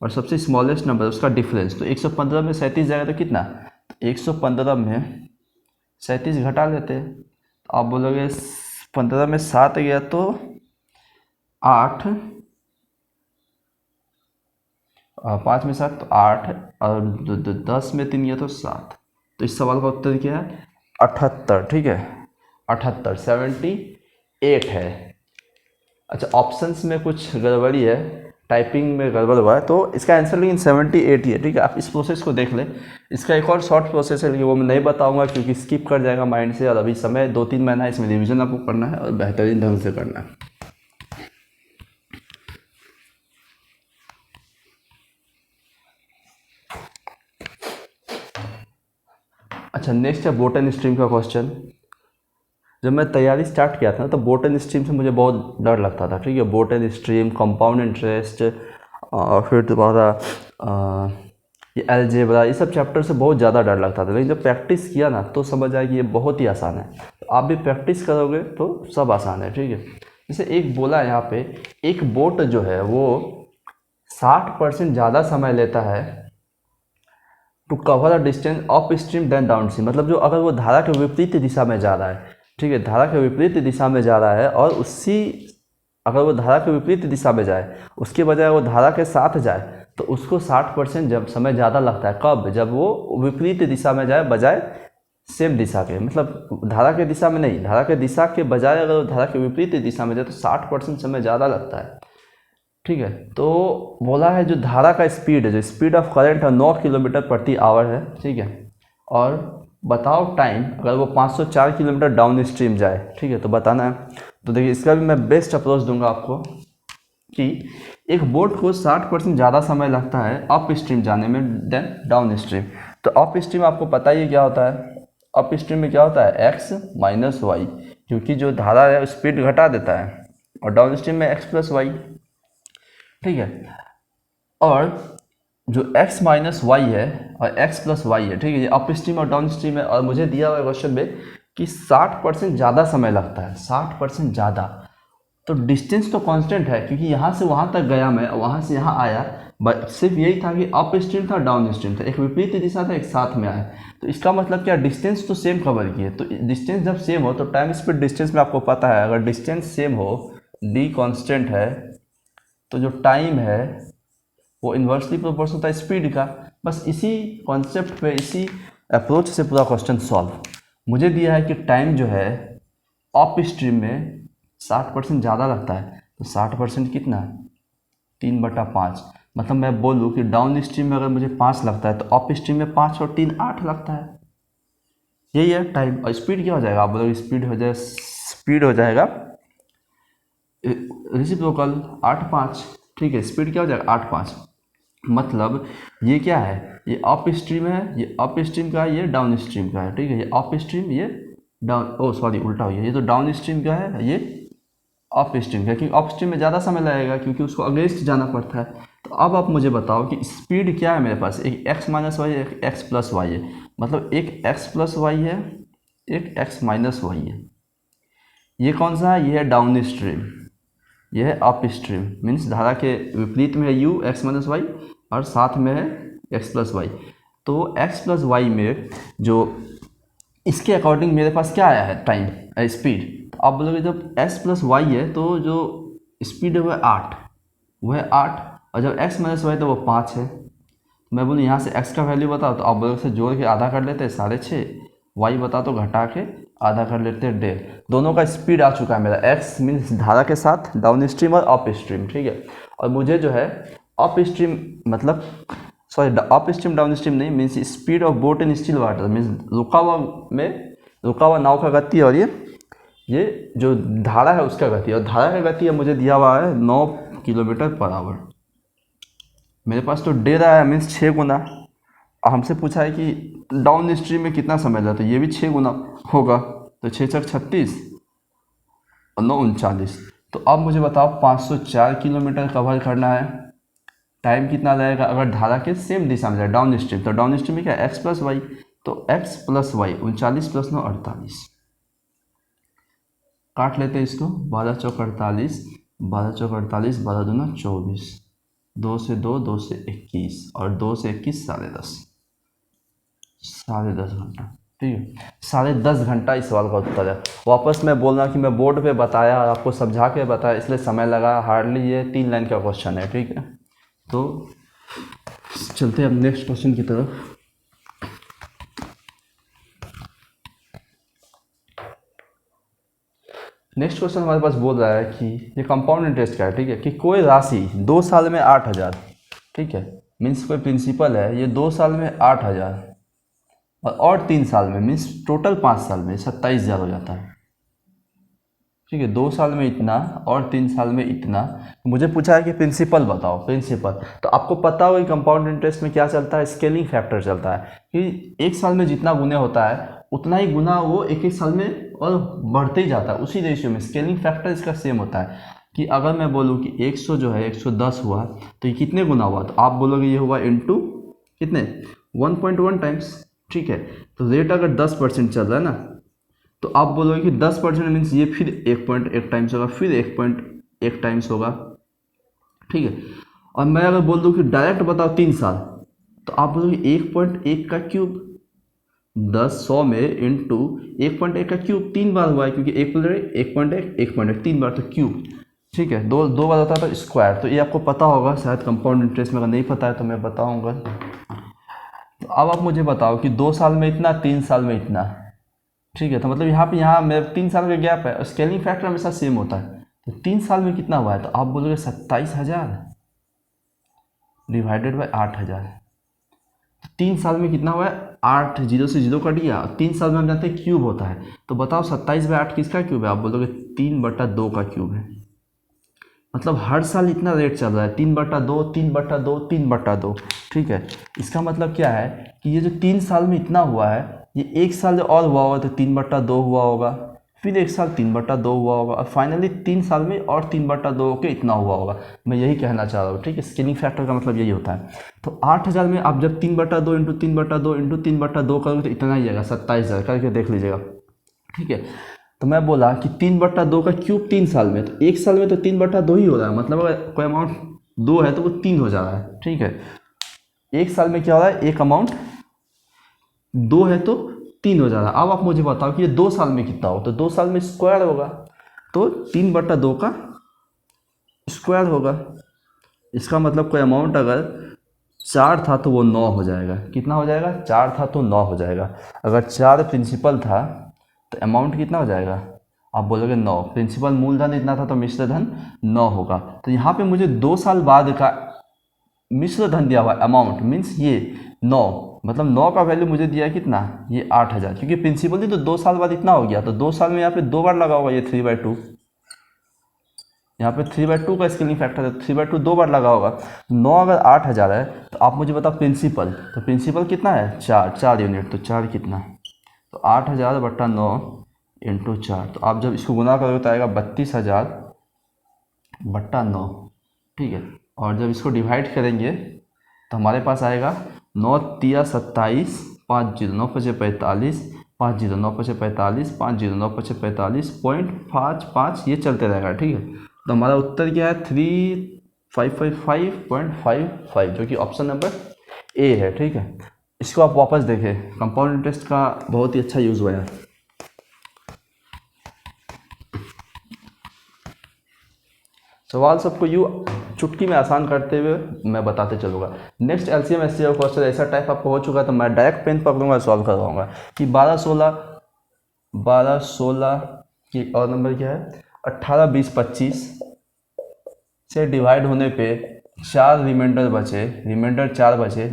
और सबसे स्मॉलेस्ट नंबर है उसका डिफरेंस, तो 115 में 37 जाएगा तो कितना? तो 115 में 37 घटा लेते हैं, तो आप बोलोगे 15 में 7 गया तो 8, 5 में 7 तो 8, और 10 में 3 गया तो 7, तो इस सवाल का उत्तर क्या है 78, ठीक है, 78 78 है। अच्छा, ऑप्शंस में कुछ गड़बड़ी है, टाइपिंग में गड़बड़ हुआ है, तो इसका आंसर लेकिन 78 ही है, ठीक है। आप इस प्रोसेस को देख लें, इसका एक और शॉर्ट प्रोसेस है लेकिन वो मैं नहीं बताऊंगा क्योंकि स्किप कर जाएगा माइंड से, और अभी समय 2-3 महीना इसमें रिविजन आपको करना है और बेहतरीन ढंग से करना है। अच्छा, नेक्स्ट है बोटन स्ट्रीम का क्वेश्चन। जब मैं तैयारी स्टार्ट किया था ना तो बोटन स्ट्रीम से मुझे बहुत डर लगता था, ठीक है, बोटन स्ट्रीम, कंपाउंड इंटरेस्ट, फिर दोबारा ये अलजेब्रा, ये सब चैप्टर से बहुत ज़्यादा डर लगता था, लेकिन जब प्रैक्टिस किया ना तो समझ आया कि ये बहुत ही आसान है। तो आप भी प्रैक्टिस करोगे तो सब आसान है, ठीक है। जैसे एक बोला है यहाँ पे, एक बोट जो है वो 60% ज़्यादा समय लेता है to cover a distance upstream then downstream, मतलब जो अगर वो धारा के विपरीत दिशा में जा रहा है, ठीक है, धारा के विपरीत दिशा में जा रहा है, और अगर वो धारा के विपरीत दिशा में जाए उसके बजाय वो धारा के साथ जाए तो उसको 60% जब समय ज़्यादा लगता है। कब? जब वो विपरीत दिशा में जाए बजाय सेम दिशा के, मतलब धारा के दिशा में नहीं, धारा के दिशा के बजाय अगर वो धारा के विपरीत दिशा में जाए तो 60% समय ज़्यादा लगता है, ठीक है। तो बोला है जो धारा का स्पीड है, जो स्पीड ऑफ करंट है 9 किलोमीटर प्रति आवर है, ठीक है, और बताओ टाइम अगर वो 504 किलोमीटर डाउन स्ट्रीम जाए, ठीक है, तो बताना है। तो देखिए इसका भी मैं बेस्ट अप्रोच दूंगा आपको कि एक बोट को 60% ज़्यादा समय लगता है अप स्ट्रीम जाने में देन डाउन स्ट्रीम। तो अप स्ट्रीम आपको पता ही क्या होता है, अप स्ट्रीम में क्या होता है x माइनस वाई, क्योंकि जो धारा है स्पीड घटा देता है, और डाउन स्ट्रीम में x प्लस वाई, ठीक है। और जो x माइनस वाई है और x प्लस वाई है, ठीक है, ये अप स्ट्रीम और डाउन स्ट्रीम है, और मुझे दिया हुआ है क्वेश्चन में कि 60% ज़्यादा समय लगता है, 60% ज़्यादा। तो डिस्टेंस तो कांस्टेंट है क्योंकि यहाँ से वहाँ तक गया मैं, वहाँ से यहाँ आया, बट सिर्फ यही था कि अप स्ट्रीम था डाउन स्ट्रीम था, एक विपरीत दिशा था, एक साथ में आया। तो इसका मतलब क्या, डिस्टेंस तो सेम कवर किए। तो डिस्टेंस जब सेम हो तो टाइम स्पीड डिस्टेंस में आपको पता है, अगर डिस्टेंस सेम हो, डी कांस्टेंट है, तो जो टाइम है वो इन्वर्सली प्रोपोर्शनल होता है स्पीड का। बस इसी कॉन्सेप्ट पे, इसी अप्रोच से पूरा क्वेश्चन सॉल्व। मुझे दिया है कि टाइम जो है अप स्ट्रीम में 60% ज़्यादा लगता है, तो 60% कितना है 3/5, मतलब मैं बोलूँ कि डाउन स्ट्रीम में अगर मुझे 5 लगता है तो अप स्ट्रीम में 5 और 3 8 लगता है। यही है टाइम। और स्पीड क्या हो जाएगा, आप बोलोगे स्पीड हो जाएगा रेसिप्रोकल 8 5। ठीक है, स्पीड क्या हो जाएगा 8 5। मतलब ये क्या है, ये अप स्ट्रीम है, ये अप स्ट्रीम का है, ये डाउन स्ट्रीम का है। ठीक है, ये अप स्ट्रीम, ये डाउन, ओ सॉरी उल्टा हो गया, ये तो डाउन स्ट्रीम का है, ये अप स्ट्रीम का, क्योंकि अप स्ट्रीम में ज़्यादा समय लगेगा क्योंकि उसको अगेंस्ट जाना पड़ता है। तो अब आप मुझे बताओ कि स्पीड क्या है मेरे पास, एक एक्स माइनस वाई है, एक एक्स प्लस वाई है। मतलब एक एक्स प्लस वाई है, एक एक्स माइनस वाई है। ये कौन सा है, ये है डाउन स्ट्रीम, ये है अप स्ट्रीम। मीन्स धारा के विपरीत में है यू एक्स माइनस वाई और साथ में है एक्स प्लस वाई। तो एक्स प्लस वाई में जो इसके अकॉर्डिंग मेरे पास क्या आया है टाइम स्पीड। तो आप बोलोगे जब एक्स प्लस वाई है तो जो स्पीड है वह 8, वह है 8। और जब एक्स माइनस वाई तो वो 5 है। मैं बोलूँ यहाँ से एक्स का वैल्यू बताओ, तो आप बोलोगे से जोड़ के आधा कर लेते हैं 6.5, वाई बता तो घटा के आधा कर लेते हैं 1.5। दोनों का स्पीड आ चुका है मेरा, एक्स मीन्स धारा के साथ डाउन स्ट्रीम और अप स्ट्रीम। ठीक है, और मुझे जो है अप स्ट्रीम मतलब sorry upstream downstream नहीं, means speed of boat in still water, means रुका हुआ नाव का गति और ये जो धारा है उसका गति। और धारा का गति है मुझे दिया हुआ है 9 किलोमीटर पर आवर। मेरे पास तो दे रहा है मीन्स 6 गुना। हमसे पूछा है कि डाउन स्ट्रीम में कितना समय लगता है, ये भी 6 गुना होगा। तो 6 6 36 और 9 39। तो अब मुझे बताओ 504 किलोमीटर कवर करना है, टाइम कितना लगेगा अगर धारा के सेम दिशा में जाए डाउन स्ट्रीम। तो डाउन स्ट्रीम में क्या है एक्स प्लस वाई, तो एक्स प्लस वाई 39 प्लस 9 48। काट लेते हैं इसको, 12 चौक 48, 12 चौक 48, 12 दूना 24, 2 से 2, 2 से 21 और 2 से 21 10:30, 10:30 घंटा। ठीक है, 10:30 घंटा इस सवाल का उत्तर है। वापस मैं बोल रहा कि मैं बोर्ड पे बताया और आपको समझा के बताया, इसलिए समय लगा। हार्डली ये 3 लाइन का क्वेश्चन है। ठीक है, तो चलते हैं अब नेक्स्ट क्वेश्चन की तरफ। नेक्स्ट क्वेश्चन हमारे पास बोल रहा है कि ये कंपाउंड इंटरेस्ट का है। ठीक है, कि कोई राशि 2 साल में 8,000, ठीक है, मीन्स कोई प्रिंसिपल है, ये 2 साल में 8,000 और 3 साल में मीन्स टोटल 5 साल में 27,000 हो जाता है। ठीक है, 2 साल में इतना और 3 साल में इतना। मुझे पूछा है कि प्रिंसिपल बताओ, प्रिंसिपल। तो आपको पता हो कि कंपाउंड इंटरेस्ट में क्या चलता है, स्केलिंग फैक्टर चलता है कि एक साल में जितना गुना होता है उतना ही गुना वो एक एक साल में और बढ़ते ही जाता है उसी रेशियो में। स्केलिंग फैक्टर इसका सेम होता है कि अगर मैं बोलूँ कि 100 जो है 110 हुआ तो ये कितने गुना हुआ, तो आप बोलोगे ये हुआ इंटू कितने 1.1 टाइम्स। ठीक है, तो रेट अगर 10% चल रहा है ना, तो आप बोलोगे कि 10% मीन्स ये फिर 1.1 टाइम्स होगा, फिर 1.1 टाइम्स होगा। ठीक है, और मैं अगर बोल दूँ कि डायरेक्ट बताओ 3 साल, तो आप बोलोगे 1.1 का क्यूब, 100 में इंटू 1.1 का क्यूब 3 बार हुआ है क्योंकि 1.1 3 बार तो क्यूब। ठीक है, दो बार होता है तो स्क्वायर। तो ये आपको पता होगा शायद कंपाउंड इंटरेस्ट में, अगर नहीं पता है तो मैं बताऊंगा। तो अब आप मुझे बताओ कि 2 साल में इतना, 3 साल में इतना। ठीक है, तो मतलब यहाँ मेरे 3 साल का गैप है, स्केलिंग फैक्टर हमेशा सेम होता है। तो 3 साल में कितना हुआ है, तो आप बोलोगे 27,000 डिवाइडेड बाई 8,000। 3 साल में कितना हुआ है, 8, 0 से 0 कट गया। 3 साल में हम जानते हैं क्यूब होता है, तो बताओ 27/8 किसका क्यूब है, आप बोलोगे 3/2 का क्यूब है। मतलब हर साल इतना रेट चल रहा है, 3/2, 3/2, 3/2। ठीक है, इसका मतलब क्या है कि ये जो 3 साल में इतना हुआ है, ये एक साल और हुआ होगा तो 3/2 हुआ होगा, फिर एक साल 3/2 हुआ होगा, और फाइनली 3 साल में और 3/2 के इतना हुआ होगा। मैं यही कहना चाह रहा हूँ। ठीक है, स्केलिंग फैक्टर का मतलब यही होता है। तो 8,000 में आप जब 3/2 इंटू 3/2 इंटू 3/2 करोगे तो इतना ही आएगा, 27,000 करके देख लीजिएगा। ठीक है, तो मैं बोला कि 3/2 का क्यूब 3 साल में, तो एक साल में तो 3/2 ही हो रहा है। मतलब अगर कोई अमाउंट 2 है तो वो 3 हो जा रहा है। ठीक है, एक साल में क्या हो रहा है, एक अमाउंट 2 है तो 3 हो जा रहा है। अब आप मुझे बताओ कि ये 2 साल में कितना हो, तो 2 साल में स्क्वायर होगा, तो 3/2 का स्क्वायर होगा। इसका मतलब कोई अमाउंट अगर 4 था तो वो 9 हो जाएगा। कितना हो जाएगा, 4 था तो 9 हो जाएगा। अगर 4 प्रिंसिपल था तो अमाउंट कितना हो जाएगा, आप बोलोगे 9। प्रिंसिपल मूलधन इतना था तो मिश्र धन 9 होगा। तो यहाँ पे मुझे 2 साल बाद का मिश्र धन दिया हुआ अमाउंट मीन्स ये 9, मतलब 9 का वैल्यू मुझे दिया है कितना, ये 8000, क्योंकि प्रिंसिपल थी तो 2 साल बाद इतना हो गया, तो 2 साल में यहाँ पे 2 बार लगा होगा ये 3/2, यहाँ पे 3/2 का स्केलिंग फैक्टर है, 3/2 2 बार लगा होगा। 9 अगर 8000 है तो आप मुझे बताओ प्रिंसिपल, तो प्रिंसिपल कितना है 4 यूनिट, तो 4 कितना, तो 8000 बट्टा 9 इंटू 4, तो आप जब इसको गुना करोगे तो आएगा 32,000 बट्टा 9, ठीक है। और जब इसको डिवाइड करेंगे तो हमारे पास आएगा 9 तिया 27, 5 0 9 5 45, 5 0 9 5 45, 5 0 9 5 45.55 ये चलते रहेगा, ठीक है। तो हमारा उत्तर क्या है 3555.55, जो कि ऑप्शन नंबर ए है, ठीक है। इसको आप वापस देखें, कंपाउंड इंटरेस्ट का बहुत ही अच्छा यूज़ हुआ है। सवाल सबको यूँ चुटकी में आसान करते हुए मैं बताते चलूँगा। नेक्स्ट एलसीएम एचसीएफ क्वेश्चन ऐसा टाइप आपको हो चुका है तो मैं डायरेक्ट पेन पकड़ूंगा सॉल्व करवाऊंगा कि 12 16 की और नंबर क्या है 18 20 25 से डिवाइड होने पे 4 रिमाइंडर बचे, रिमाइंडर 4 बचे,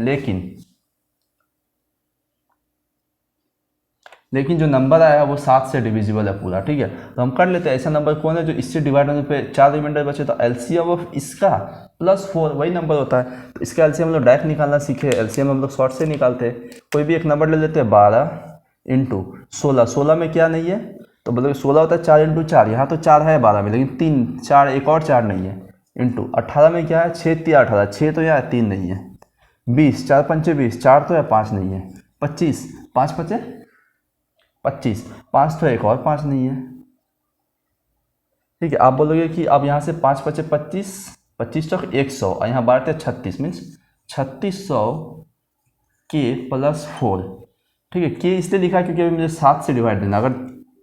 लेकिन जो नंबर आया वो 7 से डिविजिबल है पूरा, ठीक है। तो हम कर लेते हैं ऐसा नंबर कौन है जो इससे डिवाइड होने पे 4 रिमाइंडर बचे, तो एलसीएम ऑफ इसका प्लस 4 वही नंबर होता है। तो इसका एलसीएम हम लोग डायरेक्ट निकालना सीखे, एलसीएम हम लोग शॉर्ट से निकालते हैं। कोई भी एक नंबर ले लेते हैं 12 इंटू 16, 16 में क्या नहीं है तो मतलब 16 होता है 4 इंटू 4, यहाँ तो 4 है 12 में, लेकिन 3 4 एक और 4 नहीं है, इंटू 18 में क्या है 6 तिया 18, 6 तो यहाँ 3 नहीं है, 20 4 पंचे 20, 4 तो या 5 नहीं है, 25 5 पचे 25, 5 तो एक और 5 नहीं है, ठीक है। आप बोलोगे कि अब यहाँ से 5 पचे 25, 25 तक 100 और यहाँ बारते 36 मीन्स 3600 के प्लस 4, ठीक है। के इसलिए लिखा क्योंकि अभी मुझे 7 से डिवाइड देना, अगर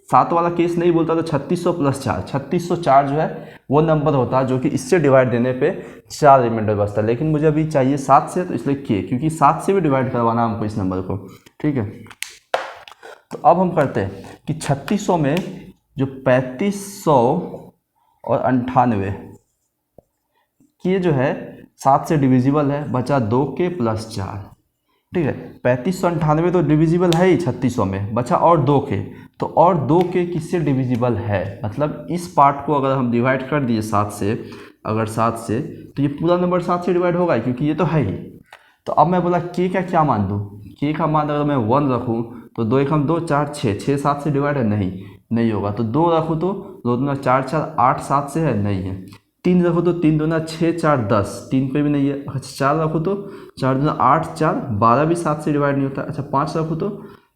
7 वाला केस नहीं बोलता तो 3600 प्लस 4, 3604 जो है वो नंबर होता है जो कि इससे डिवाइड देने पे 4 रिमाइंडर बचता है, लेकिन मुझे अभी चाहिए 7 से, तो इसलिए के, क्योंकि 7 से भी डिवाइड करवाना हमको इस नंबर को, ठीक है। तो अब हम करते हैं कि 3600 में जो 3500 और 98 ये जो है 7 से डिविजिबल है, बचा 2 के प्लस 4, ठीक है। 3598 तो डिविजिबल है ही 3600 में, बचा और 2 के, तो और 2 के किससे डिविजिबल है, मतलब इस पार्ट को अगर हम डिवाइड कर दिए 7 से, अगर 7 से तो ये पूरा नंबर 7 से डिवाइड होगा क्योंकि ये तो है ही। तो अब मैं बोला के का क्या मान दूँ, के का मान अगर मैं 1 रखूँ तो 2 1 2 4 6, 6 7 से डिवाइड है नहीं होगा, तो 2 रखूँ तो 2 दूना 4 4 8 7 से है नहीं है, 3 रखो तो 3 दूना 6 4 10, 3 पे भी नहीं है, अच्छा 4 रखो तो 4 दूना 8 4 12 भी 7 से डिवाइड नहीं होता, अच्छा 5 रखो तो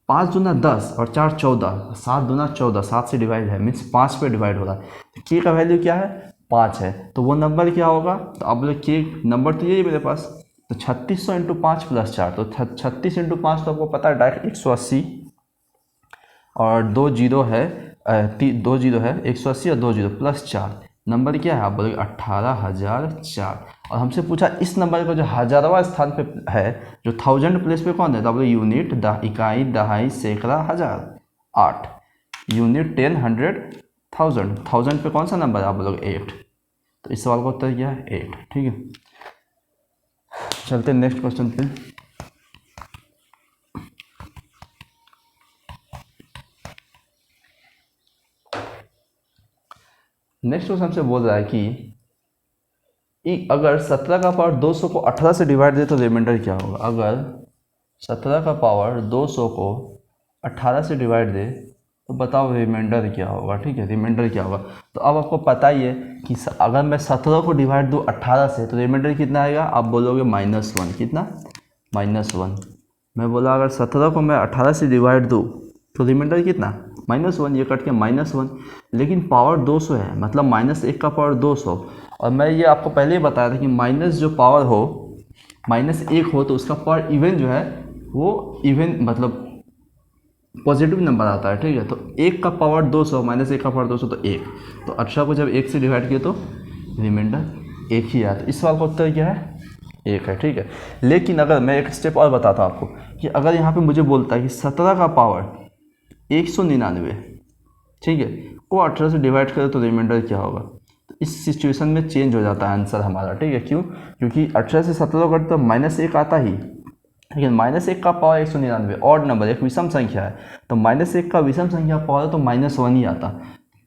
5 दूना 10 और 4 14, 7 दूना 14, 7 से डिवाइड है मीन्स 5 पे डिवाइड हो रहा है। तो के का वैल्यू क्या है 5 है, तो वो नंबर क्या होगा, तो अब बोले के नंबर तो यही मेरे पास, तो 3600 इंटू 5 प्लस 4, तो 36 इंटू 5 तो आपको पता है डायरेक्ट 180 और 2 जीरो है 2 जीरो है 180 और 2 जीरो प्लस 4, नंबर क्या है आप बोलोगे 18004, और हमसे पूछा इस नंबर का जो हजारवा स्थान पे है, जो 1000 प्लेस पे कौन है, तो यूनिट इकाई दहाई सैकड़ा हज़ार 8, यूनिट 10 100 1000, 1000 पे कौन सा नंबर है आप बोलोगे 8, तो इस सवाल का उत्तर क्या है 8, ठीक है। चलते नेक्स्ट क्वेश्चन पे। नेक्स्ट क्वेश्चन हमसे बोल रहा है कि अगर 17 का पावर 200 को 18 से डिवाइड दे तो रिमाइंडर क्या होगा, अगर 17 का पावर 200 को 18 से डिवाइड दे तो बताओ रिमाइंडर क्या होगा, ठीक है। रिमाइंडर क्या होगा, तो अब आपको पता ही है कि अगर मैं 17 को डिवाइड दूँ 18 से तो रिमाइंडर कितना आएगा, आप बोलोगे -1, कितना -1। मैं बोला अगर 17 को मैं 18 से डिवाइड दूँ तो रिमाइंडर कितना -1, ये कट के -1, लेकिन पावर 200 है, मतलब -1 का पावर 200, और मैं ये आपको पहले ही बताया था कि माइनस जो पावर हो -1 हो तो उसका पावर इवन जो है वो इवन मतलब पॉजिटिव नंबर आता है, ठीक है। तो 1 का पावर 200 -1 का पावर 200 तो 1, तो 18 को जब 1 से डिवाइड किए तो रिमाइंडर 1 ही आया, तो इस सवाल का उत्तर क्या है 1 है, ठीक है। लेकिन अगर मैं एक स्टेप और बताता हूँ आपको कि अगर यहाँ पे मुझे बोलता है कि 17 का पावर 199, ठीक है, को 18 से डिवाइड करें तो रिमाइंडर क्या होगा, तो इस सिचुएशन में चेंज हो जाता है आंसर हमारा, ठीक है। क्यों? क्योंकि 18 से 17 करते तो -1 आता ही, लेकिन -1 का पावर 199 ऑड नंबर, एक विषम संख्या है, तो -1 का विषम संख्या पावर तो -1 ही आता,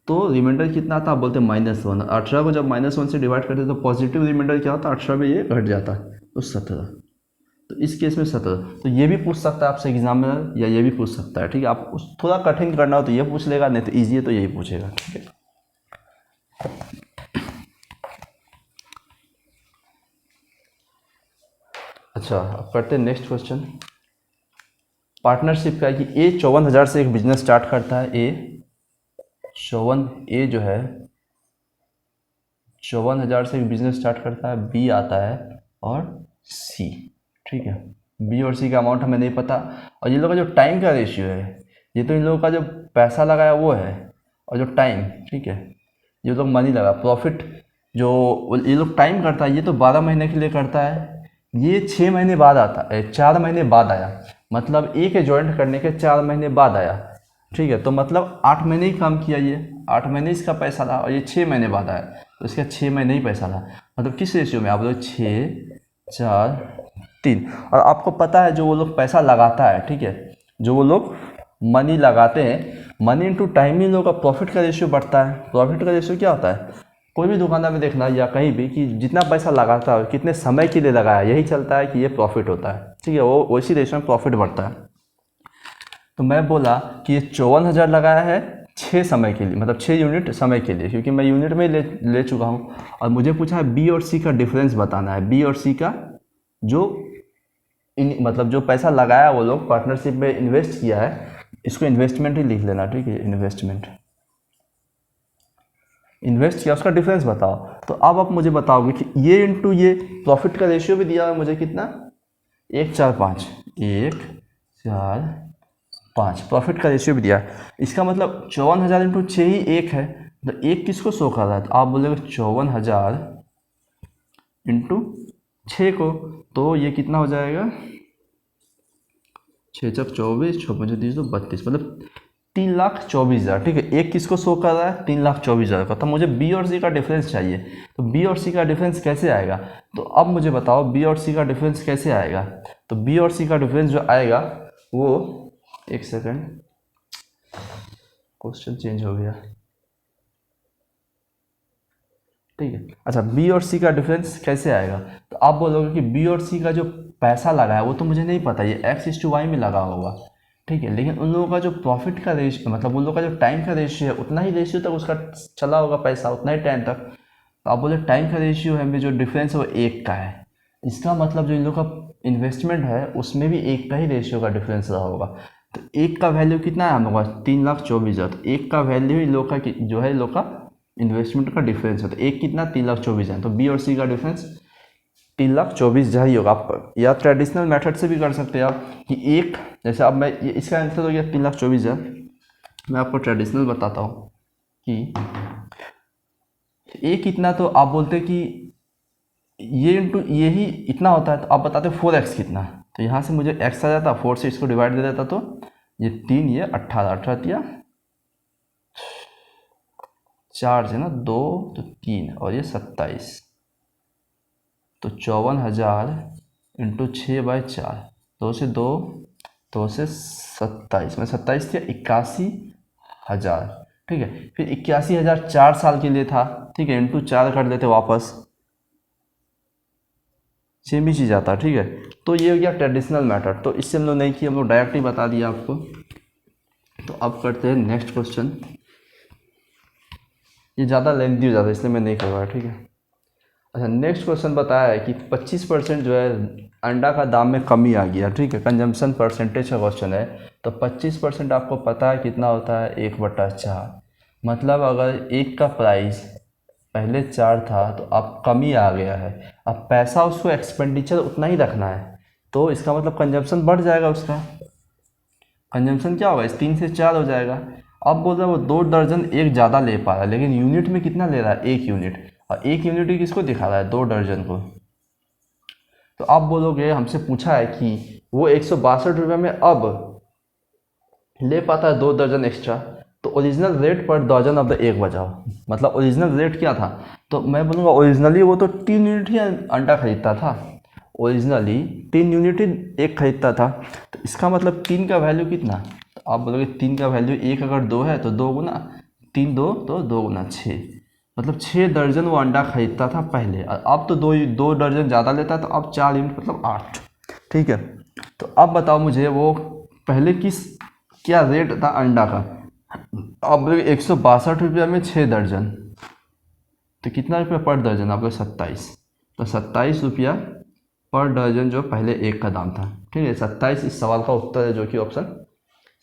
तो रिमाइंडर कितना आता? आप बोलते हैं -1। 18 को जब -1 से डिवाइड करते तो पॉजिटिव रिमाइंडर क्या होता है? 18 में ये घट जाता है, तो 17। तो इस केस में 17। तो ये भी पूछ सकता है आपसे एग्जाम में, या ये भी पूछ सकता है, ठीक है। आप थोड़ा कठिन करना हो तो ये पूछ लेगा, नहीं तो ईजी है तो यही पूछेगा, ठीक है। अच्छा, अब करते हैं नेक्स्ट क्वेश्चन। पार्टनरशिप का है कि ए 54,000 से एक बिजनेस स्टार्ट करता है। ए जो है 54,000 से एक बिजनेस स्टार्ट करता है। बी आता है और सी, ठीक है। बी और सी का अमाउंट हमें नहीं पता, और ये लोग का जो टाइम का रेशियो है, ये तो इन लोगों का जो पैसा लगाया वो है, और जो टाइम, ठीक है, ये लोग मनी लगा प्रॉफिट, जो ये लोग टाइम करता है ये तो 12 महीने के लिए करता है, ये 6 महीने बाद आता है, 4 महीने बाद आया, मतलब ए के ज्वाइंट करने के 4 महीने बाद आया, ठीक है। तो मतलब 8 महीने ही काम किया, ये 8 महीने इसका पैसा रहा, और ये 6 महीने बाद आया, तो इसका 6 महीने ही पैसा रहा। मतलब किस रेशियो में? आप लोग 6, 4, 3। और आपको पता है जो वो लोग पैसा लगाता है, ठीक है, जो वो लोग मनी लगाते हैं, मनी इंटू टाइम ही लोगों का प्रॉफिट का रेशियो बढ़ता है। प्रॉफिट का रेशियो क्या होता है? कोई भी दुकानदार में देखना या कहीं भी कि जितना पैसा लगाता है कितने समय के लिए लगाया, यही चलता है कि ये प्रॉफिट होता है, ठीक है। वो वैसी रेशियो में प्रॉफिट बढ़ता है। तो मैं बोला कि ये 54,000 लगाया है 6 समय के लिए, मतलब 6 यूनिट समय के लिए, क्योंकि मैं यूनिट में ले चुका हूँ। और मुझे पूछा है बी और सी का डिफरेंस बताना है। बी और सी का जो मतलब जो पैसा लगाया वो लोग पार्टनरशिप में इन्वेस्ट किया है, इसको इन्वेस्टमेंट ही लिख लेना, ठीक है। इन्वेस्ट किया, उसका डिफरेंस बताओ। तो अब आप मुझे बताओगे कि ये इंटू ये प्रॉफिट का रेशियो भी दिया है मुझे कितना? 1, 4, 5, 1, 4, 5 प्रॉफिट का रेशियो भी दिया है। इसका मतलब 54,000 इंटू 6 ही 1 है, तो 1 किसको शो कर रहा है? तो आप बोलेगे 54,000 इंटू 6 को, तो ये कितना हो जाएगा? 6 चक 24, 6 5 30 तो 32, मतलब 3,24,000, ठीक है। एक किसको शो कर रहा है? 3,24,000 का। तो मुझे बी और सी का डिफरेंस चाहिए, तो बी और सी का डिफरेंस कैसे आएगा? तो अब मुझे बताओ बी और सी का डिफरेंस कैसे आएगा? तो बी और सी का डिफरेंस जो आएगा वो, एक सेकंड, क्वेश्चन चेंज हो गया, ठीक है। अच्छा, बी और सी का डिफरेंस कैसे आएगा? तो आप बोलोगे कि बी और सी का जो पैसा लगा है वो तो मुझे नहीं पता, ये x/y में लगा होगा, ठीक है। लेकिन उन लोगों का जो प्रॉफिट का रेशियो, मतलब उन लोगों का जो टाइम का रेशियो है, उतना ही रेशियो तक उसका चला होगा पैसा, उतना ही टाइम तक। तो आप बोले टाइम का रेशियो है में जो डिफरेंस है वो 1 का है, इसका मतलब जो इन लोग का इन्वेस्टमेंट है उसमें भी 1 का ही रेशियो का डिफरेंस रहा होगा। तो 1 का वैल्यू कितना है हम लोग का? 3,24,000। तो 1 का वैल्यू इन लोग का जो है इन लोग का इन्वेस्टमेंट का डिफरेंस है, तो 1 कितना? 3,24,000। तो बी और सी का डिफरेंस 3,24,000 ही होगा। आप या ट्रेडिशनल मेथड से भी कर सकते हैं आप कि एक, जैसे अब मैं इसका आंसर हो गया 3,24,000। मैं आपको ट्रेडिशनल बताता हूँ कि एक कितना, तो आप बोलते कि ये इंटू ये ही इतना होता है, तो आप बताते 4x कितना, तो यहाँ से मुझे x आ जाता, 4 से इसको डिवाइड दे देता, तो ये 3, ये 18, 18 4 से ना 2, तो 3 और ये 27, तो 54,000 इंटू 6/4, 2 से 2, 2 से 27 में 27 थी 81,000, ठीक है। फिर 81,000 4 साल के लिए था, ठीक है, इंटू 4 कर देते वापस, सेम ही चीज़ आता, ठीक है। तो ये हो गया ट्रेडिशनल मेथड, तो इससे हम लोग नहीं किया, हम लोग डायरेक्ट ही बता दिया आपको। तो अब करते हैं नेक्स्ट क्वेश्चन। ये ज़्यादा लेंथी हो जाता है इसलिए मैं नहीं कर रहा, ठीक है। अच्छा, नेक्स्ट क्वेश्चन बताया है कि 25% जो है अंडा का दाम में कमी आ गया, ठीक है। कंजम्पशन परसेंटेज का क्वेश्चन है, तो 25% आपको पता है कितना होता है? 1/4। मतलब अगर एक का प्राइस पहले 4 था तो अब कमी आ गया है, अब पैसा उसको एक्सपेंडिचर उतना ही रखना है, तो इसका मतलब कंजम्पशन बढ़ जाएगा, उसका कंजम्पशन क्या होगा? इस 3 से 4 हो जाएगा। अब बोल रहा है वो 2 दर्जन एक ज़्यादा ले पा रहा है, लेकिन यूनिट में कितना ले रहा है? 1 यूनिट, और 1 यूनिट ही किसको दिखा रहा है? 2 दर्जन को। तो आप बोलोगे हमसे पूछा है कि वो 162 रुपये में अब ले पाता है 2 दर्जन एक्स्ट्रा, तो ओरिजिनल रेट पर दर्जन ऑफ द एग बचाओ, मतलब ओरिजिनल रेट क्या था, तो मैं बोलूँगा ओरिजिनली वो तो 3 यूनिट ही अंडा खरीदता था, ओरिजिनली 3 यूनिट ही एग खरीदता था। तो इसका मतलब 3 का वैल्यू कितना, तो आप बोलोगे 3 का वैल्यू 1 अगर 2 है तो 2 गुना 3 2 तो 2 गुना 6, मतलब 6 दर्जन वो अंडा खरीदता था पहले। अब तो 2 दर्जन ज़्यादा लेता है, तो अब 4 यूनिट मतलब 8। ठीक है, तो अब बताओ मुझे वो पहले क्या रेट था अंडा का। आप बोलोगे 162 रुपया में 6 दर्जन, तो कितना रुपया पर दर्जन, आप बोले 27, तो 27 रुपया पर दर्जन जो पहले एक का दाम था। ठीक है, 27 इस सवाल का उत्तर है, जो कि ऑप्शन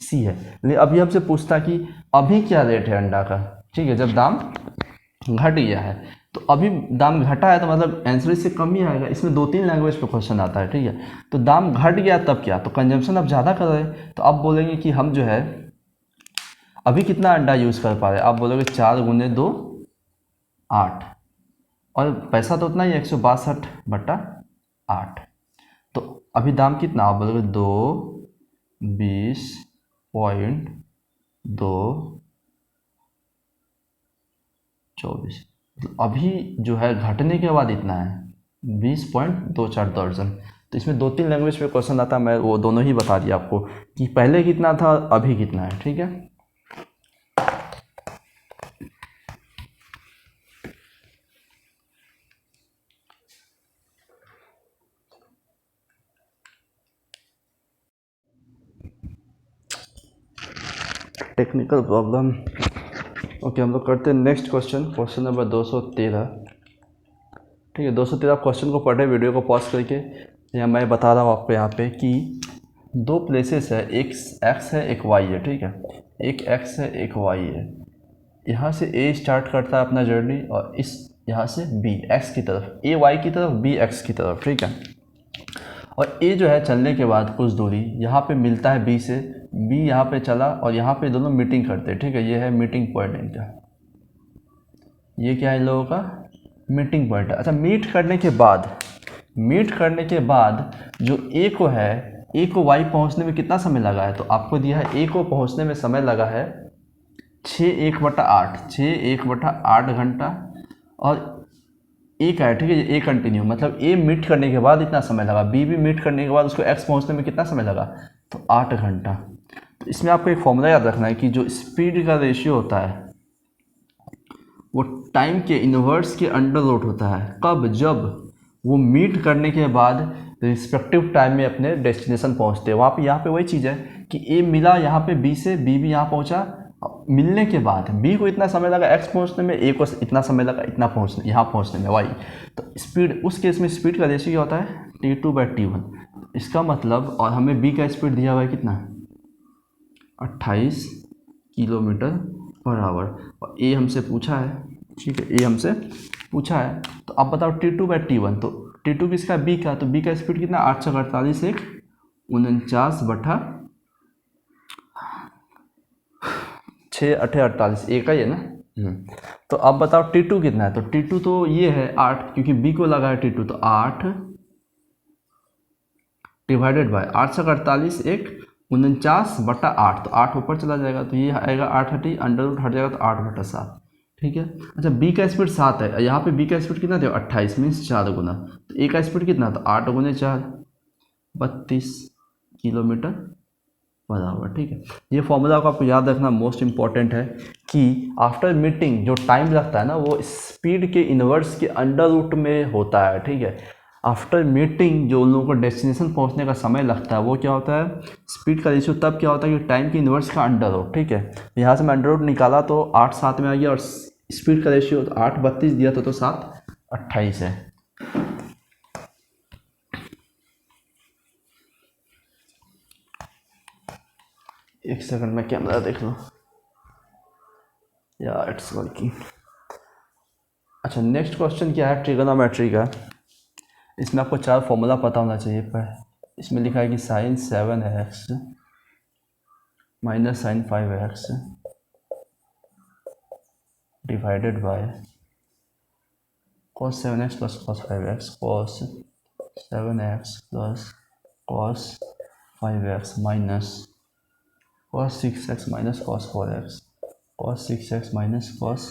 सी है। लेकिन अभी हमसे पूछता कि अभी क्या रेट है अंडा का। ठीक है, जब दाम घट गया है, तो अभी दाम घटा है तो मतलब आंसर इससे कम ही आएगा। इसमें 2-3 लैंग्वेज पे क्वेश्चन आता है। ठीक है, तो दाम घट गया तब क्या, तो कंजम्पशन अब ज़्यादा कर रहे हैं, तो अब बोलेंगे कि हम जो है अभी कितना अंडा यूज़ कर पा रहे हैं। आप बोलोगे 4 गुने 2 8, और पैसा तो उतना ही 162/8, तो अभी दाम कितना, आप बोलोगे 220.224, अभी जो है घटने के बाद इतना है 20.24 दर्जन। तो इसमें 2-3 लैंग्वेज पे क्वेश्चन आता है, मैं वो दोनों ही बता दिया आपको कि पहले कितना था अभी कितना है। ठीक है, टेक्निकल प्रॉब्लम। ओके, हम लोग करते हैं नेक्स्ट क्वेश्चन नंबर 213। ठीक है, 213 क्वेश्चन को पढ़े, वीडियो को पॉज करके। या मैं बता रहा हूँ आपको यहाँ पे कि 2 प्लेसेस है, एक एक्स है एक वाई है। ठीक है, एक एक्स है एक वाई है। यहाँ से ए स्टार्ट करता है अपना जर्नी, और इस यहाँ से बी एक्स की तरफ, ए वाई की तरफ बी एक्स की तरफ। ठीक है, और ए जो है चलने के बाद कुछ दूरी यहाँ पे मिलता है बी से, बी यहाँ पे चला और यहाँ पे दोनों मीटिंग करते हैं। ठीक है, ये है मीटिंग पॉइंट इनका, ये क्या है इन लोगों का मीटिंग पॉइंट है। अच्छा, मीट करने के बाद जो ए को है, ए को वाई पहुँचने में कितना समय लगा है, तो आपको दिया है ए को पहुँचने में समय लगा है 6 1/8 घंटा, और ए का है। ठीक है, ए कंटिन्यू, मतलब ए मीट करने के बाद इतना समय लगा, बी भी मीट करने के बाद उसको एक्स पहुंचने में कितना समय लगा, तो 8 घंटा। तो इसमें आपको एक फॉर्मूला याद रखना है कि जो स्पीड का रेशियो होता है वो टाइम के इनवर्स के अंडर रूट होता है। कब, जब वो मीट करने के बाद रिस्पेक्टिव टाइम में अपने डेस्टिनेशन पहुंचते हैं। वहाँ पे यहाँ पे वही चीज़ है कि ए मिला यहाँ पे बी से, बी भी यहाँ पहुँचा, मिलने के बाद बी को इतना समय लगा एक्स पहुंचने में, ए को इतना समय लगा इतना पहुंचने यहाँ पहुंचने में वाई। तो स्पीड, उस केस में स्पीड का रेशियो क्या होता है T2/T1। इसका मतलब, और हमें बी का स्पीड दिया हुआ है कितना 28 किलोमीटर पर आवर, और ए हमसे पूछा है। ठीक है, ए हमसे पूछा है, तो आप बताओ T2/T1, तो T2 किसका, बी का, तो बी का स्पीड कितना 848 1 49/6 ए का ही है ना। तो अब बताओ T2 कितना है, तो T2 तो ये है 8, क्योंकि बी को लगा है T2, तो 8 डिवाइडेड बाय 848 1 49/8, तो 8 ऊपर चला जाएगा, तो ये आएगा 8 हटी, अंडर रूट हट जाएगा, तो 8/7। ठीक है, अच्छा बी का स्पीड 7 है, यहाँ पे बी का स्पीड कितना था 28 मीन्स 4 गुना, तो ए का स्पीड कितना था 8 गुने 4 32 किलोमीटर पर आवर। ठीक है, ये फॉर्मूला को आपको याद रखना मोस्ट इंपॉर्टेंट है कि आफ्टर मीटिंग जो टाइम लगता है ना वो स्पीड के इनवर्स के अंडर रूट में होता है। ठीक है, आफ्टर मीटिंग जो उन लोगों को डेस्टिनेशन पहुंचने का समय लगता है वो क्या होता है, स्पीड का रेशियो तब क्या होता है कि टाइम के इनवर्स का अंडर रूट। ठीक है, यहाँ से मैं अंडर रूट निकाला तो 8 7 में आ गया, और स्पीड का रेशियो 8 32 दिया था, तो 7 28 है। एक सेकंड में कैमरा देख लो, या इट्स वर्किंग। अच्छा, नेक्स्ट क्वेश्चन क्या है, ट्रिगोनोमेट्री का। इसमें आपको 4 फॉर्मूला पता होना चाहिए। पर इसमें लिखा है कि sin 7x minus sin 5x divided by cos 7x plus cos 5x, cos 7x plus cos 5x minus cos 6x minus cos 4x cos 6x minus cos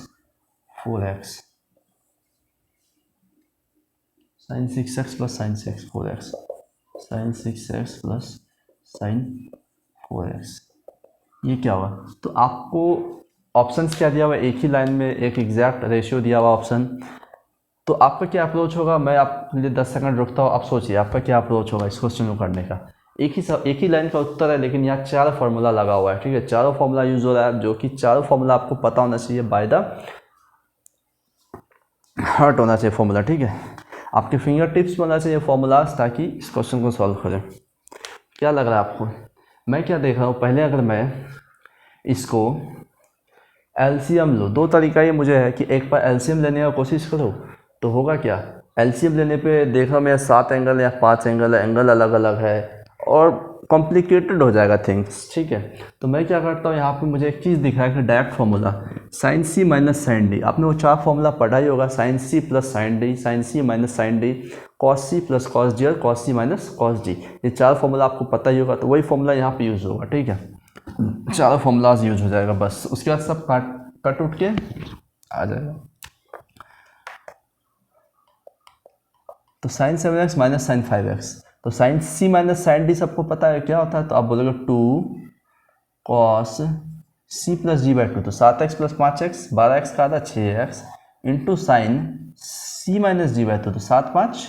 4x sin 6x plus sin 4x sin 6x plus sin 4x। ये क्या हुआ? तो आपको options क्या दिया हुआ है? एक ही लाइन में एक एग्जैक्ट रेशियो दिया हुआ ऑप्शन। तो आपका क्या अप्रोच होगा? मैं आपके लिए 10 सेकंड रुकता हूँ, आप सोचिए आपका क्या अप्रोच होगा इस क्वेश्चन को करने का। एक ही लाइन का उत्तर है, लेकिन यहाँ 4 फार्मूला लगा हुआ है, ठीक है। चारों फार्मूला यूज हो रहा है, जो कि चारों फार्मूला आपको पता होना चाहिए, बाय द हार्ट होना चाहिए फार्मूला, ठीक है। आपके फिंगर टिप्स में होना चाहिए फार्मूलाज, ताकि इस क्वेश्चन को सॉल्व करें। क्या लग रहा है आपको? मैं क्या देख रहा हूँ, पहले अगर मैं इसको एलसीएम लो, दो तरीका ये मुझे है कि एक बार एलसीएम लेने का कोशिश करो तो होगा क्या, एलसीएम लेने पे देखा मैं 7 एंगल या 5 एंगल है, एंगल अलग अलग है और कॉम्प्लिकेटेड हो जाएगा थिंग्स, ठीक है। तो मैं क्या करता हूँ, यहाँ पे मुझे एक चीज़ दिख रहा है कि डायरेक्ट फार्मूला साइन सी माइनस साइन डी, आपने वो 4 फार्मूला पढ़ा ही होगा, साइन सी प्लस साइन डी, साइन सी माइनस साइन डी, कॉस सी प्लस कॉस डी और कॉस सी माइनस कॉस डी। ये 4 फार्मूला आपको पता ही होगा, तो वही फार्मूला यहाँ पे यूज़ होगा, ठीक है। 4 फार्मूलाज यूज हो जाएगा बस, उसके बाद सब कट उठ के आ जाएगा। तो sign 7x minus sign 5x, तो साइन सी माइनस साइन डी सबको पता है क्या होता है, तो आप बोलोगे 2 cos C plus g by 2, तो 7x प्लस 5x 12x का आधा 6x into sine C minus g by 2, तो 7 5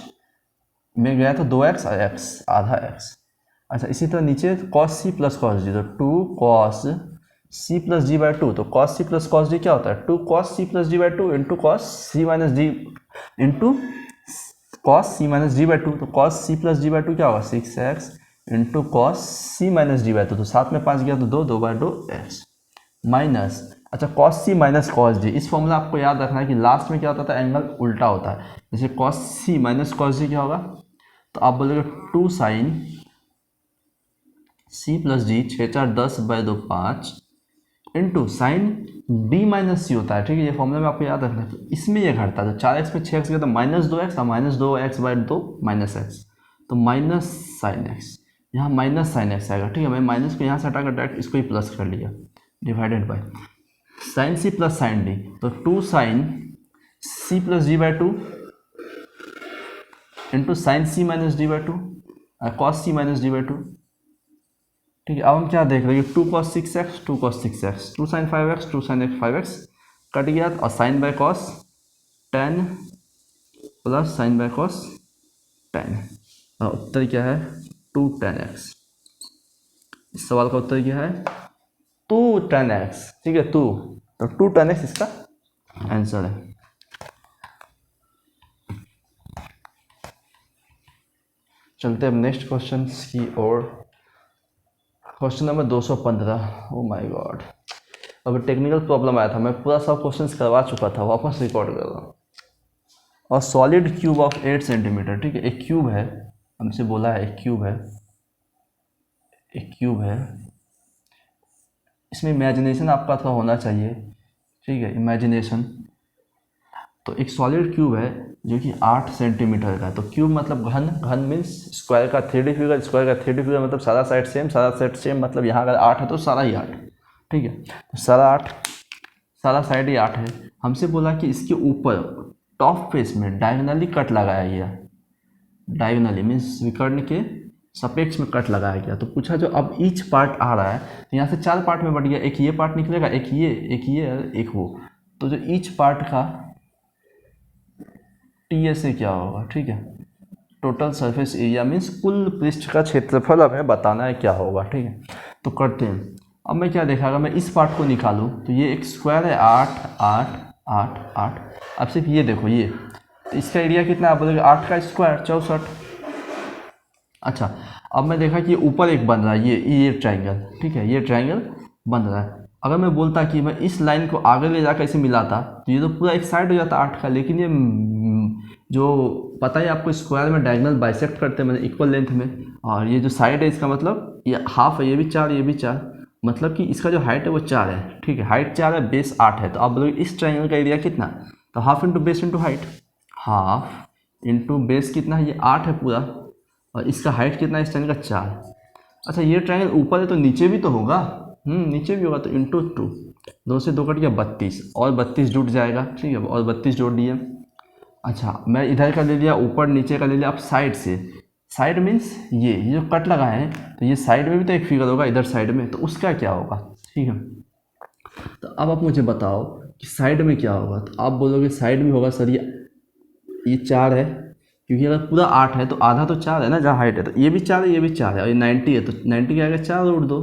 में गया तो 2x और x आधा x। अच्छा, इसी तरह नीचे कॉस सी प्लस कॉस डी, तो 2 cos C plus g by 2, तो कॉस सी प्लस कॉस डी क्या होता है, 2 cos C plus g by 2 into cos C minus d into cos C minus g by 2, तो cos C plus g by 2 क्या होगा 6x into cos C minus g by 2, तो 7 में 5 गया तो 2 बाई 2 x माइनस। अच्छा, cos सी minus cos D, इस formula आपको याद रखना है कि लास्ट में क्या होता था, एंगल उल्टा होता है। जैसे कॉस सी माइनस कॉस डी क्या होगा, तो आप बोलोगे 2 sine C plus D 6 4 10 by 2 5 into sine D minus C होता है, ठीक है। ये फॉर्मूला में आपको याद रखना है। तो इसमें ये घटता है, तो 4x पे 6x गया तो माइनस 2x और minus 2x by 2 minus x, तो माइनस साइन एक्स, यहाँ माइनस साइन एक्स आएगा, ठीक है। मैं माइनस को यहाँ से हटाकर डायरेक्ट इसको ही प्लस कर लिया, divided by sine C plus sine d, तो 2 sine C plus g by 2 into sine C minus d by 2 cos C minus d by 2, ठीक है। अब हम क्या देख रहे हैं, 2 cos 6x 2 cos 6x 2 sin 5x 2 sin 5x cut गया, और sine by cos 10 plus sine by cos 10, और उत्तर क्या है 2 10x। इस सवाल का उत्तर क्या है 2 10x, ठीक है। तो 2 10x इसका आंसर है। चलते हैं अब नेक्स्ट क्वेश्चन की ओर। Question number 215। Oh my god, अब टेक्निकल प्रॉब्लम आया था, मैं पूरा सब क्वेश्चंस करवा चुका था, वापस रिकॉर्ड कर रहा हूँ। और सॉलिड क्यूब ऑफ 8 सेंटीमीटर, ठीक है। एक क्यूब है, हमसे बोला है एक क्यूब है, एक क्यूब है, इसमें इमेजिनेशन आपका थोड़ा होना चाहिए, ठीक है, इमेजिनेशन। तो एक सॉलिड क्यूब है जो कि 8 सेंटीमीटर का है। तो क्यूब मतलब घन, घन मीन्स स्क्वायर का 3D फिगर, स्क्वायर का 3D फिगर मतलब सारा साइड सेम, सारा साइड सेम मतलब यहाँ अगर 8 है तो सारा ही 8, ठीक है। तो सारा साइड ही 8 है। हमसे बोला कि इसके ऊपर टॉप फेस में डायगोनली कट लगाया गया, डायगोनली मीन्स विकर्ण के सपेक्ष में कट लगाया गया। तो पूछा जो अब ईच पार्ट आ रहा है, तो यहाँ से 4 पार्ट में बट गया, एक ये पार्ट निकलेगा, एक ये एक वो। तो जो ईच पार्ट का टी से क्या होगा, ठीक है, टोटल सरफेस एरिया मीन्स कुल पृष्ठ का क्षेत्रफल हमें बताना है क्या होगा, ठीक है। तो करते हैं। अब मैं क्या देखा, अगर मैं इस पार्ट को निकालूं तो ये एक स्क्वायर है 8 8 8 8। अब सिर्फ ये देखो, ये तो इसका एरिया कितना है, आप बोलोगे 8 का स्क्वायर 64। अच्छा, अब मैं देखा कि ऊपर एक बन रहा है, ये ट्राइंगल, ठीक है, ये ट्राइंगल बन रहा है। अगर मैं बोलता कि मैं इस लाइन को आगे ले जाकर इसे मिलाता तो ये तो पूरा एक साइड हो जाता 8 का, लेकिन ये जो पता है आपको स्क्वायर में डायगोनल बाइसेक्ट करते हैं मतलब इक्वल लेंथ में, और ये जो साइड है इसका मतलब ये हाफ है, ये भी 4 ये भी 4, मतलब कि इसका जो हाइट है वो 4 है, ठीक है। हाइट 4 है, बेस 8 है। तो आप बोलोगे इस ट्राइंगल का एरिया कितना, तो half into base into height, half into base कितना है, ये 8 है पूरा, और इसका हाइट कितना है इस ट्राइंगल का 4। अच्छा, ये ट्राइंगल ऊपर है तो नीचे भी तो होगा, नीचे भी होगा, तो इंटू 2, 2 से 2 कट गया 32, और 32 जुट जाएगा, ठीक है, और 32 जोड़ दिए। अच्छा मैं इधर का ले लिया, ऊपर नीचे का ले लिया। अब साइड से, साइड मीन्स ये जो कट लगाए हैं, तो ये साइड में भी तो एक फिगर होगा इधर साइड में, तो उसका क्या होगा, ठीक है। तो अब आप मुझे बताओ कि साइड में क्या होगा। तो आप बोलोगे साइड में होगा सर ये 4 है, क्योंकि अगर पूरा 8 है तो आधा तो 4 है ना जहाँ हाइट है, तो ये भी 4 है, ये भी 4 है, और ये 90 है तो 90 क्या आएगा 4 जोड़ 2,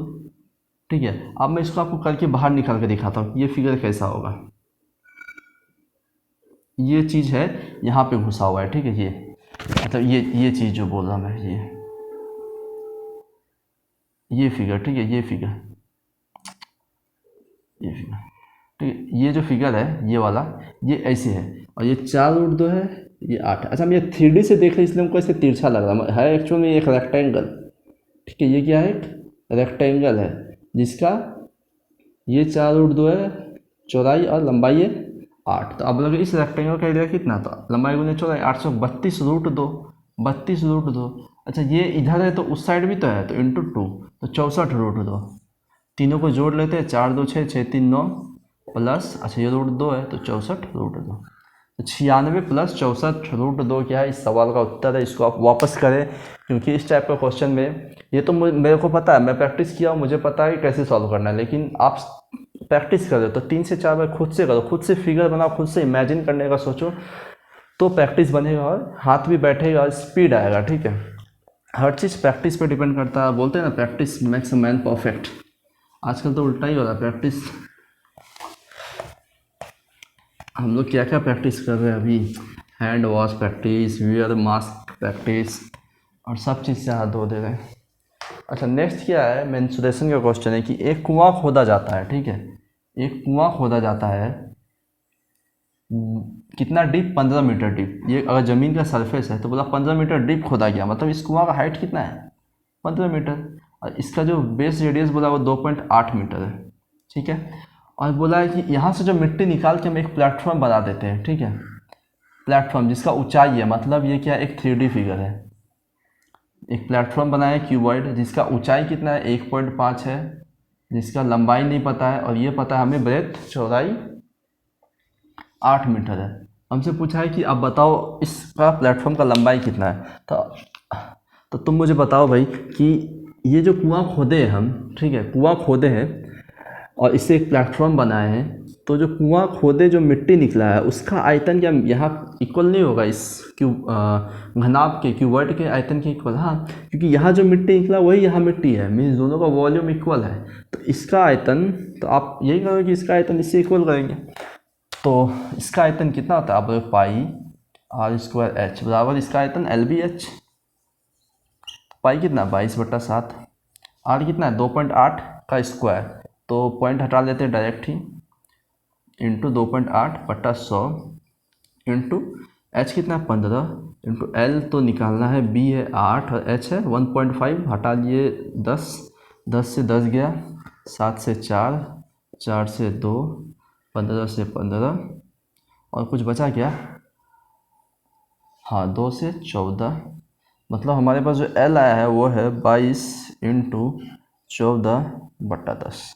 ठीक है। अब मैं इसको आपको करके बाहर निकाल के दिखाता हूँ ये फिगर कैसा होगा। ये चीज़ है यहाँ पे घुसा हुआ है, ठीक है, ये मतलब ये चीज़ जो बोल रहा मैं, ये फिगर, ठीक है, ये फिगर, ठीक है, ये जो फिगर है ये वाला, ये ऐसे है, और ये 4√2 है, ये 8 है। अच्छा हम ये 3D से देख रहे हैं इसलिए हमको ऐसे तिरछा लग रहा है एक्चुअल में एक रेक्टेंगल, ठीक है, ये क्या है, एक रेक्टेंगल है जिसका ये 4√2 है, चौड़ाई और लंबाई है 8। तो अब लगे इस रेक्टेंगल का एरिया कितना था, लंबाई गुने चौड़ाई 832√2, 32√2। अच्छा ये इधर है तो उस साइड भी तो है, तो इंटू 2, तो 64√2। तीनों को जोड़ लेते हैं, 4 2 6 6 3 9 प्लस, अच्छा ये √2 है तो 64√2, तो 96 प्लस 64√2 क्या है, इस सवाल का उत्तर है। इसको आप वापस करें, क्योंकि इस टाइप का क्वेश्चन में ये तो मेरे को पता है, मैं प्रैक्टिस किया हूँ, मुझे पता है कि कैसे सॉल्व करना है, लेकिन आप प्रैक्टिस करें तो 3 से 4 बार खुद से करो, खुद से फिगर बनाओ, खुद से इमेजिन करने का सोचो, तो प्रैक्टिस बनेगा और हाथ भी बैठेगा और स्पीड आएगा, ठीक है। हर चीज़ प्रैक्टिस पे डिपेंड करता है, बोलते हैं ना practice makes a man perfect. आजकल तो उल्टा ही हो रहा है, प्रैक्टिस हम लोग क्या क्या प्रैक्टिस कर रहे हैं अभी, hand wash practice, wear mask practice, और सब चीज़ से हाथ धो दे रहे हैं। अच्छा नेक्स्ट क्या है, मेंसुरेशन का क्वेश्चन है कि एक कुआं खोदा जाता है, ठीक है, एक कुआं खोदा जाता है, कितना डीप, 15 मीटर डीप। ये अगर ज़मीन का सरफेस है तो बोला 15 मीटर डीप खोदा गया, मतलब इस कुआं का हाइट कितना है, 15 मीटर, और इसका जो बेस रेडियस बोला वो 2.8 मीटर है, ठीक है। और बोला है कि यहाँ से जो मिट्टी निकाल के हम एक प्लेटफॉर्म बना देते हैं, ठीक है, प्लेटफॉर्म जिसका ऊंचाई है, मतलब ये क्या एक 3D फिगर है, एक प्लेटफॉर्म बनाया है क्यूबॉइड जिसका ऊंचाई कितना है 1.5 है, जिसका लंबाई नहीं पता है, और ये पता है हमें ब्रेथ चौड़ाई 8 मीटर है। हमसे पूछा है कि अब बताओ इसका प्लेटफॉर्म का लंबाई कितना है। तो तुम मुझे बताओ भाई कि ये जो कुआं खोदे हैं हम, ठीक है, कुआं खोदे हैं और इससे एक प्लेटफॉर्म बनाए हैं, तो जो कुआं खोदे जो मिट्टी निकला है उसका आयतन क्या यहाँ इक्वल नहीं होगा इस घनाभ के क्यूबॉइड के आयतन के इक्वल, हाँ, क्योंकि यहाँ जो मिट्टी निकला वही यहाँ मिट्टी है, मीन्स दोनों का वॉल्यूम इक्वल है, तो इसका आयतन, तो आप यही करोगे कि इसका आयतन इससे इक्वल करेंगे, तो इसका आयतन कितना होता है, आप पाई r² h बराबर इसका आयतन LBH, पाई कितना 22/7, आर कितना है 2.8 का स्क्वायर, तो पॉइंट हटा लेते हैं डायरेक्ट ही, इंटू 2.8/100 इंटू एच कितना है 15 इंटू एल तो निकालना है, बी है 8 और एच है 1.5, हटा लिए 10, 10 से 10 गया, 7 से 4, 4 से 2, 15 से 15, और कुछ बचा क्या, हाँ 2 से 14, मतलब हमारे पास जो एल आया है वो है 22 इंटू 14/10,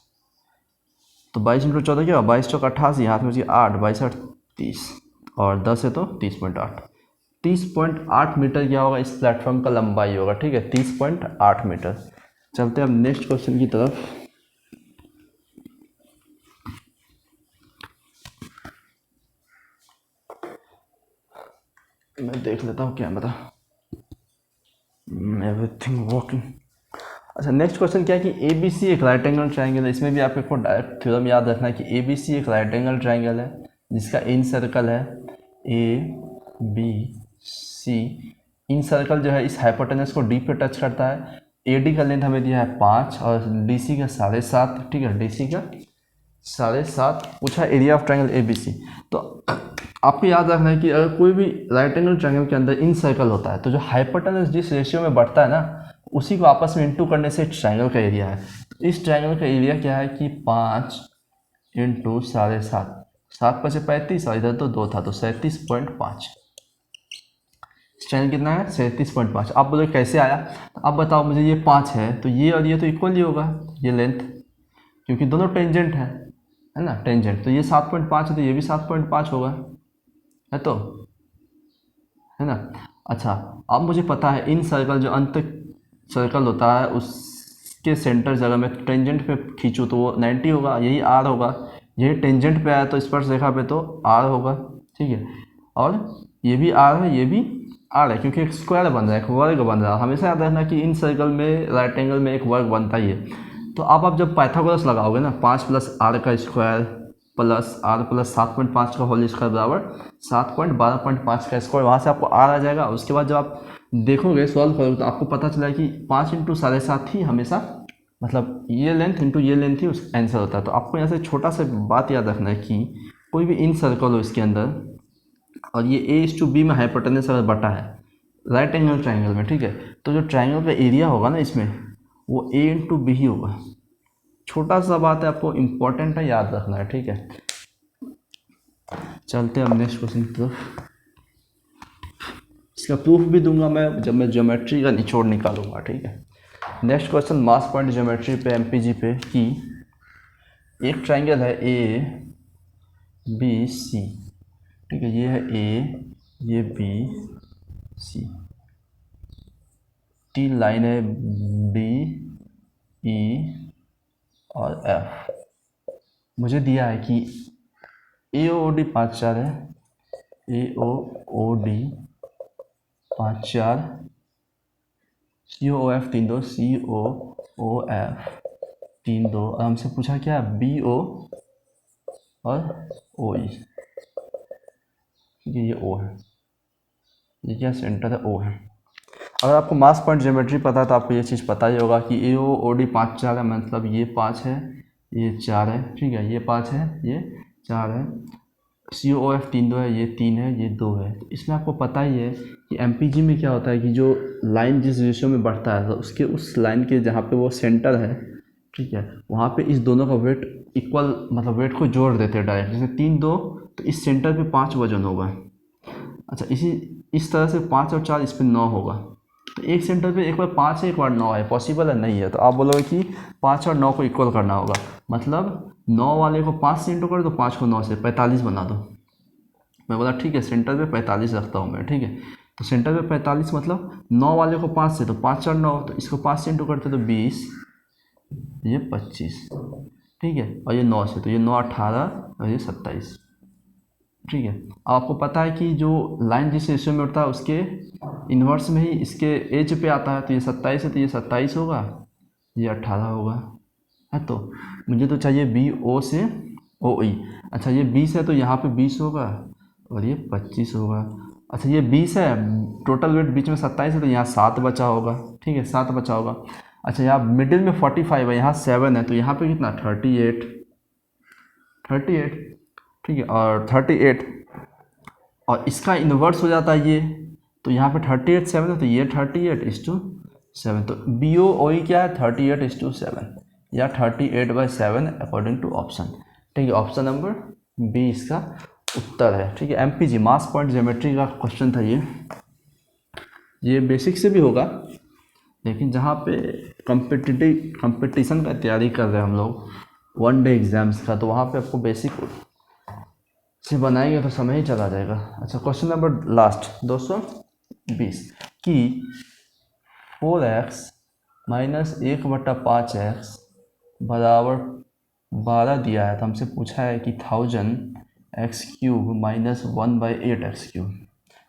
तो 22 इंटू 14 क्या, 22 चौक 88, हाथ में 8, 22 8 30, और 10 है तो 30.8, 30.8 मीटर क्या होगा इस प्लेटफॉर्म का लंबाई होगा, ठीक है, 30.8 मीटर। चलते हैं अब नेक्स्ट क्वेश्चन की तरफ। मैं देख लेता हूँ कैमरा, एवरीथिंग वर्किंग। अच्छा नेक्स्ट क्वेश्चन क्या है कि ABC एक राइट एंगल ट्राइंगल है, इसमें भी आपको डायरेक्ट थ्योरम याद रखना है कि ABC एक राइट एंगल ट्राइंगल है जिसका इन सर्कल है ABC, इन सर्कल जो है इस हाइपोटेनस को D पे टच करता है, AD का लेंथ हमें दिया है 5 और DC का 7.5, ठीक है, DC का 7.5, पूछा एरिया ऑफ ट्राइंगल ABC। तो आपको याद रखना है कि अगर कोई भी राइट एंगल ट्राइंगल के अंदर इन सर्कल होता है तो जो हाइपोटेनस जिस रेशियो में बढ़ता है ना, उसी को आपस में इंटू करने से ट्राइंगल का एरिया है। तो इस ट्राइंगल का एरिया क्या है कि 5 इंटू 7.5, 7 5 35, और इधर तो 2 था तो 37.5, ट्राइंगल कितना है 37.5। आप बोले कैसे आया, तो अब बताओ मुझे, ये 5 है तो ये और ये तो इक्वल ही होगा, ये लेंथ, क्योंकि दोनों टेंजेंट है, है ना टेंजेंट, तो ये 7.5 है तो ये भी 7.5 होगा, है तो, है ना। अच्छा, अब मुझे पता है इन सर्कल जो अंत सर्कल होता है उसके सेंटर जगह मैं टेंजेंट पे खींचूँ तो वो 90 होगा, यही आर होगा। यही टेंजेंट पे आया तो स्पर्श रेखा पे तो आर होगा, ठीक है। और ये भी आर है, ये भी आर है, क्योंकि एक स्क्वायर बन रहा है, एक वर्ग बन रहा है। हमेशा याद रखना कि इन सर्कल में राइट एंगल में एक वर्ग बनता ही है। तो अब आप जब पाइथागोरस लगाओगे ना, 5 + आर का स्क्वायर प्लस आर प्लस 7.5 का होल स्क्वायर बराबर 7.12.5 का स्क्वायर, वहाँ से आपको आर आ जाएगा। उसके बाद जब आप देखोगे सॉल्व करोगे तो आपको पता चला कि 5 × 7.5 ही हमेशा, मतलब ये लेंथ इंटू ये लेंथ ही उस आंसर होता है। तो आपको यहाँ से छोटा सा बात याद रखना है कि कोई भी इन सर्कल हो इसके अंदर, और ये A/B में हाइपोटेनस अगर बटा है राइट एंगल ट्राइंगल में, ठीक है, तो जो ट्राइंगल का एरिया होगा ना इसमें वो A × B ही होगा। छोटा सा बात है, आपको इम्पोर्टेंट है, याद रखना है, ठीक है। चलते हैं अब नेक्स्ट क्वेश्चन की तरफ। इसका प्रूफ भी दूंगा मैं जब मैं ज्योमेट्री का निचोड़ निकालूंगा, ठीक है। नेक्स्ट क्वेश्चन मास पॉइंट ज्योमेट्री पे MPG पे कि एक ट्राइंगल है ABC, ठीक है, ये है A, ये BC, T लाइन है DE और F। मुझे दिया है कि AOD 5-4 है, AOD 5-4, COF 3-2, COOF 3-2, और हमसे पूछा क्या BO और OE, ठीक है, ये O है, ये क्या सेंटर है O है। अगर आपको मास पॉइंट ज्योमेट्री पता है तो आपको ये चीज़ पता ही होगा कि AOD 5-4 है, मतलब ये 5 है, ये 4 है, ठीक है, ये 5 है, ये 4 है, COF 3-2 है, ये 3 है, ये 2 है। तो इसमें आपको पता ही है कि MPG में क्या होता है कि जो लाइन जिस रेशियो में बढ़ता है तो उसके उस लाइन के जहाँ पे वो सेंटर है, ठीक है, वहाँ पे इस दोनों का वेट इक्वल, मतलब वेट को जोड़ देते हैं डायरेक्ट। जैसे 3-2 तो इस सेंटर पे 5 वजन होगा। अच्छा, इस तरह से 5 और 4 इस पर 9 होगा। तो एक सेंटर पे एक बार 5 है, एक बार 9 है, पॉसिबल है नहीं है। तो आप बोलोगे कि 5 और 9 को इक्वल करना होगा, मतलब 9 वाले को 5 से इंटू कर दो, 5 को 9 से 45 बना दो। मैं बोला ठीक है, सेंटर पे 45 रखता हूँ मैं, ठीक है। तो सेंटर पे 45 मतलब 9 वाले को 5 से, तो 5 और 9, तो इसको 5 से इंटू करते तो 20, ये 25, ठीक है, और ये 9 से, तो ये 9 18 और ये 27, ठीक है। अब आपको पता है कि जो लाइन जिस रेशियो में उठता है उसके इन्वर्स में ही इसके एज पे आता है। तो ये 27 है तो ये 27 होगा, ये 18 होगा, है। तो मुझे तो चाहिए BO से OE। अच्छा, ये 20 है तो यहाँ पे 20 होगा और ये 25 होगा। अच्छा, ये 20 है, टोटल वेट बीच में 27 है तो यहाँ 7 बचा होगा, ठीक है, 7 बचा होगा। अच्छा, यहाँ मिडिल में 45 है, यहाँ 7 है, तो यहाँ पे कितना 38, ठीक है, और 38, और इसका इन्वर्स हो जाता है ये, तो यहाँ पे 38/7 है तो ये 38:7। तो BOOE क्या है 38:7 या 38/7 अकॉर्डिंग टू ऑप्शन, ठीक है। ऑप्शन नंबर B इसका उत्तर है, ठीक है। MPG मास पॉइंट ज्योमेट्री का क्वेश्चन था ये बेसिक से भी होगा, लेकिन जहाँ पे कंपटीशन का तैयारी कर रहे हैं हम लोग, 1 डे एग्जाम्स का, तो वहाँ पे आपको बेसिक से बनाएंगे तो समय ही चला जाएगा। अच्छा, क्वेश्चन नंबर लास्ट 220 कि 4x - 1/5x बराबर 12 दिया है। तो हमसे पूछा है कि 1000x³ - 1/8x³,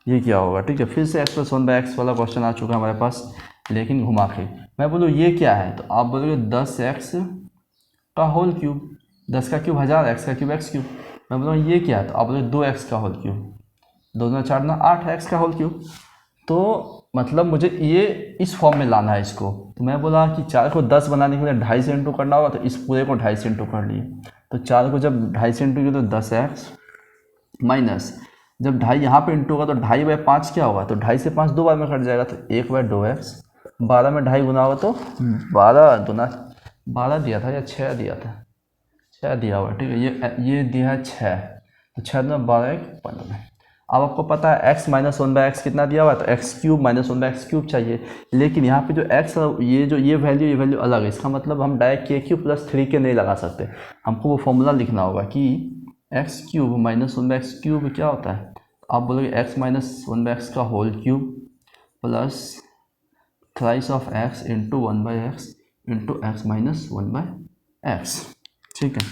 ये क्या होगा, ठीक है। फिर से x + 1/x वाला क्वेश्चन आ चुका है हमारे पास, लेकिन घुमा के। मैं बोलूँ ये क्या है, तो आप बोलोगे 10x का होल क्यूब, 10 का क्यूब 1000, x का क्यूब x³। मैं बोला ये क्या है, तो आप बोले 2x का होल क्यूब, 2 × 4 = 8 है x का होल क्यूब। तो मतलब मुझे ये इस फॉर्म में लाना है इसको। तो मैं बोला कि 4 को 10 बनाने के लिए 2.5 से इंटू करना होगा, तो इस पूरे को 2.5 से इंटू कर लिए। तो 4 को जब 2.5 से इंटू किया तो 10x माइनस, जब 2.5 यहाँ पे इंटू होगा तो 2.5/5 क्या होगा, तो 2.5 से 5 2 बार में कट जाएगा, तो 1/2x। 12 में 2.5 गुना होगा तो 12 दूना 12 दिया था या 6 दिया था, 6 दिया हुआ, ठीक है। ये दिया है 6, तो 6 × 12 = 15। अब आपको पता है x माइनस 1/x कितना दिया हुआ है, तो x cube minus 1/x cube चाहिए। लेकिन यहाँ पे जो x ये वैल्यू अलग है, इसका मतलब हम direct k cube plus 3k नहीं लगा सकते, हमको वो फॉर्मूला लिखना होगा कि x cube minus 1/x cube क्या होता है। आप बोलोगे x माइनस 1/x का whole cube plus thrice of x into 1/x into x minus 1/x, ठीक है।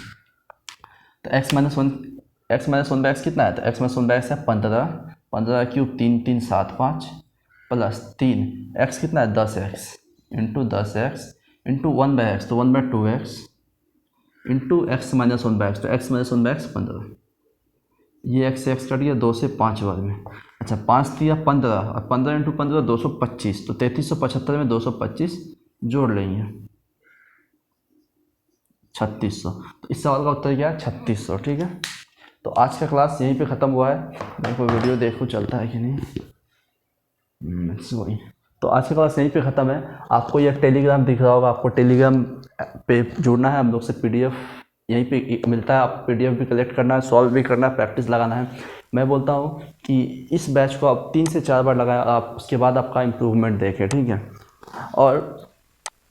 तो x माइनस 1/x कितना है, तो x माइनस 1/x है 15 क्यूब 3 3 7 5 प्लस 3 x कितना है 10x into 10x into 1/x, तो 1/2x into x minus 1/x, तो x माइनस 1/x 15, ये x से x कट गया 2 से 5 बार में। अच्छा 5 दिया 15 और 15 इंटू 15 225, तो 3375 में 225 जोड़ लेंगे 3600, तो इस सवाल का उत्तर क्या है 3600, ठीक है। तो आज का क्लास यहीं पे ख़त्म हुआ है। मैं कोई वीडियो देखूँ चलता है कि नहीं, सॉरी। तो आज का क्लास यहीं पे ख़त्म है। आपको यह टेलीग्राम दिख रहा होगा, आपको टेलीग्राम पे जुड़ना है, हम लोग से PDF यहीं पे मिलता है, आप PDF भी कलेक्ट करना है, सॉल्व भी करना है, प्रैक्टिस लगाना है। मैं बोलता हूँ कि इस बैच को आप 3 से 4 बार लगाएं, आप उसके बाद आपका इम्प्रूवमेंट देखें, ठीक है। और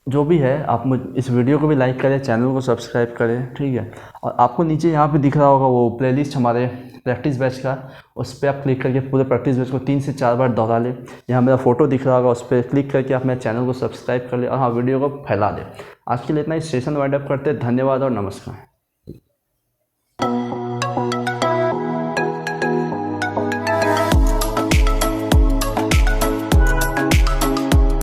जो भी है आप इस वीडियो को भी लाइक करें, चैनल को सब्सक्राइब करें, ठीक है। और आपको नीचे यहाँ पे दिख रहा होगा वो प्लेलिस्ट हमारे प्रैक्टिस बैच का, उस पर आप क्लिक करके पूरे प्रैक्टिस बैच को 3 से 4 बार दोहरा लें। यहाँ मेरा फोटो दिख रहा होगा, उस पर क्लिक करके आप मेरे चैनल को सब्सक्राइब कर लें और हाँ वीडियो को फैला दें। आज के लिए इतना ही, सेशन वाइंड अप करते हैं। धन्यवाद और नमस्कार।